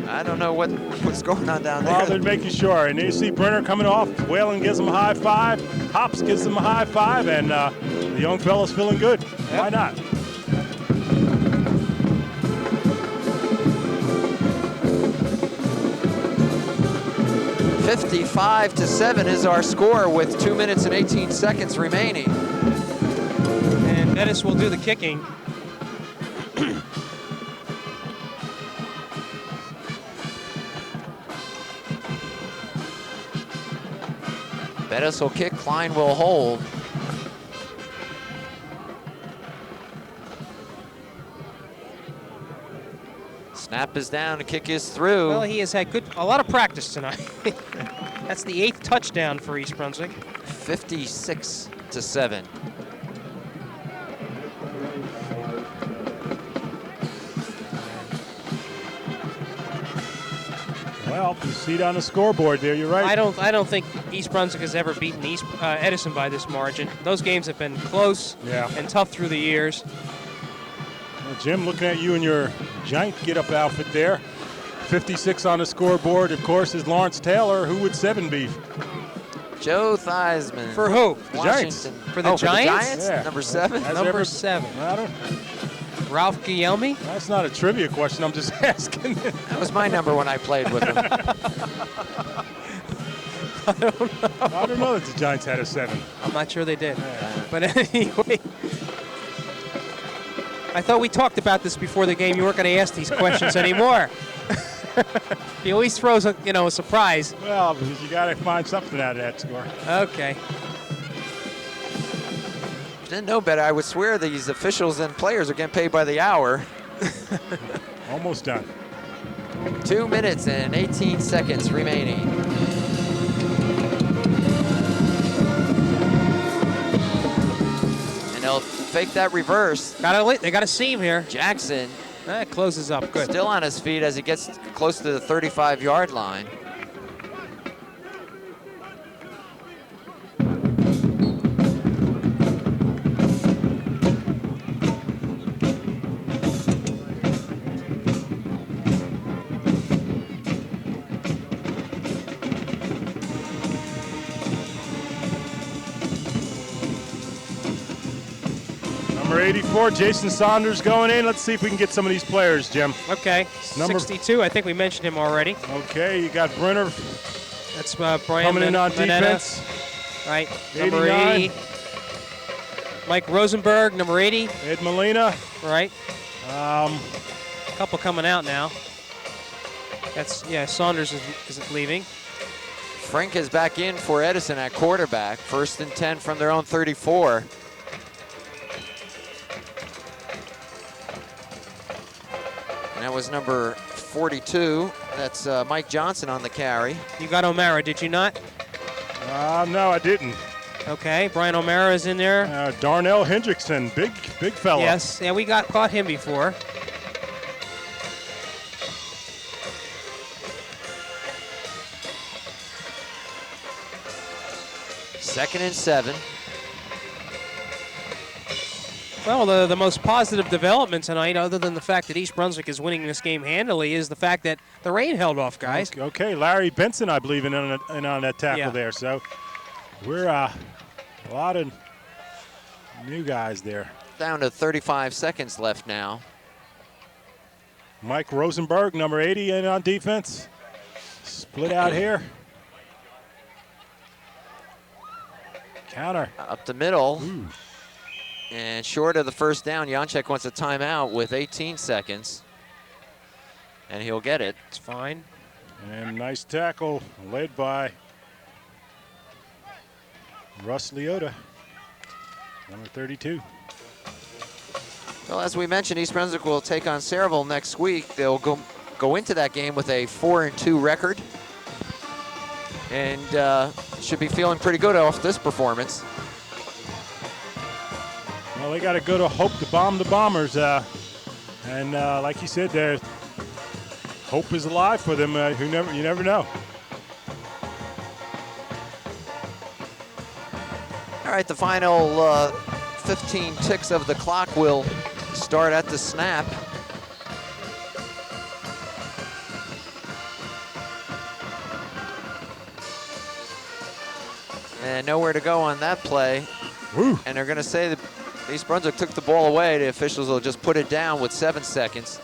I don't know what's going on down there. Well, they're making sure. And you see Brenner coming off. Whalen gives him a high five. Hops gives him a high five. And the young fella's feeling good. Yep. Why not? $55-7 is our score with 2 minutes and 18 seconds remaining. And Edison will do the kicking. Bettis will kick, Klein will hold. Snap is down, the kick is through. Well, he has had a lot of practice tonight. That's the 8th touchdown for East Brunswick. 56-7. Well, you see it on the scoreboard there. You're right. I don't think East Brunswick has ever beaten Edison by this margin. Those games have been close and tough through the years. Well, Jim, looking at you in your giant get-up outfit there. 56 on the scoreboard, of course, is Lawrence Taylor. Who would 7 be? Joe Theismann. For who? The Giants. For the Giants? Yeah. Number 7? Number 7. I don't. Ralph Guilhelmi? That's not a trivia question. I'm just asking. That was my number when I played with him. I don't know that the Giants had a 7. I'm not sure they did. But anyway, I thought we talked about this before the game. You weren't going to ask these questions anymore. He always throws a surprise. Well, because you got to find something out of that score. Okay. Didn't know better. I would swear these officials and players are getting paid by the hour. Almost done. 2 minutes and 18 seconds remaining. And they'll fake that reverse. They got a seam here. Jackson That closes up. Good. still on his feet as he gets close to the 35-yard line. Number 84, Jason Saunders going in. Let's see if we can get some of these players, Jim. Okay. Number 62. I think we mentioned him already. Okay, you got Brenner That's Brian coming in on Manetta. defense. Right. Number 89. 80. Mike Rosenberg, number 80. Ed Molina. Right. A couple coming out now. That's Saunders is leaving. Frank is back in for Edison at quarterback. 1st and 10 from their own 34. And that was number 42. That's Mike Johnson on the carry. You got O'Mara, did you not? No, I didn't. Okay, Brian O'Mara is in there. Darnell Hendrickson, big fella. Yes, yeah, we caught him before. Second and 7. Well, the most positive development tonight, other than the fact that East Brunswick is winning this game handily, is the fact that the rain held off, guys. Okay, Larry Benson, I believe, in on that tackle there. So we're a lot of new guys there. Down to 35 seconds left now. Mike Rosenberg, number 80, in on defense. Split out here. Counter. Up the middle. Ooh. And short of the first down, Janczek wants a timeout with 18 seconds. And he'll get it. It's fine. And nice tackle led by Russ Leota, number 32. Well, as we mentioned, East Brunswick will take on Sayreville next week. They'll go into that game with a 4-2 record. And should be feeling pretty good off this performance. Well, they got to go to hope to bomb the Bombers. And like you said, there, hope is alive for them. You never know. All right, the final 15 ticks of the clock will start at the snap. And nowhere to go on that play. Woo. And they're going to say that East Brunswick took the ball away. The officials will just put it down with 7 seconds.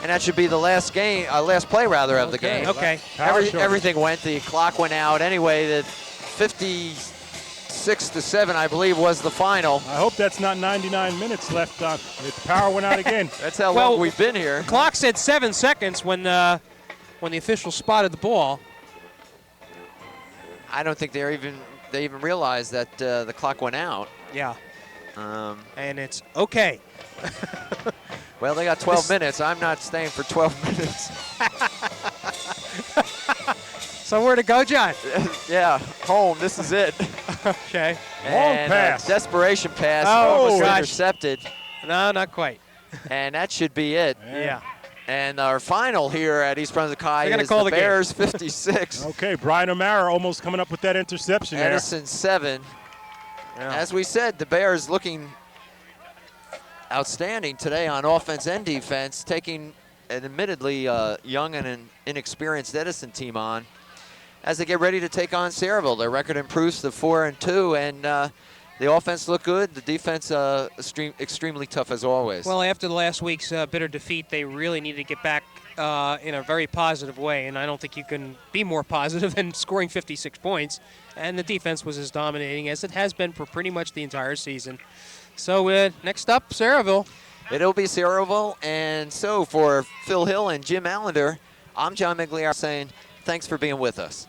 And that should be the last play rather of the game. Okay. Everything went. The clock went out. Anyway, the 56-7, I believe, was the final. I hope that's not 99 minutes left on. The power went out again. That's how long we've been here. The clock said 7 seconds when the official spotted the ball. I don't think they're even they even realized that the clock went out. Yeah. And it's okay. Well, they got 12 minutes. I'm not staying for 12 minutes. So where to go, John? Yeah, home. This is it. Okay. Long And pass. Desperation pass. Oh, Almost gosh. intercepted. No, not quite. And that should be it. Yeah. And our final here at East Brunswick High They're gonna is call the the game. Bears 56, Okay, Brian O'Mara almost coming up with that interception there. Edison 7. Yeah. As we said, the Bears looking outstanding today on offense and defense, taking an admittedly young and an inexperienced Edison team on as they get ready to take on Sayreville. Their record improves to 4-2, and the offense looked good. The defense extremely tough as always. Well, after the last week's bitter defeat, they really need to get back in a very positive way, and I don't think you can be more positive than scoring 56 points. And the defense was as dominating as it has been for pretty much the entire season. So next up, Sayreville. It'll be Sayreville, and so for Phil Hill and Jim Allinder, I'm John Meggiolaro saying thanks for being with us.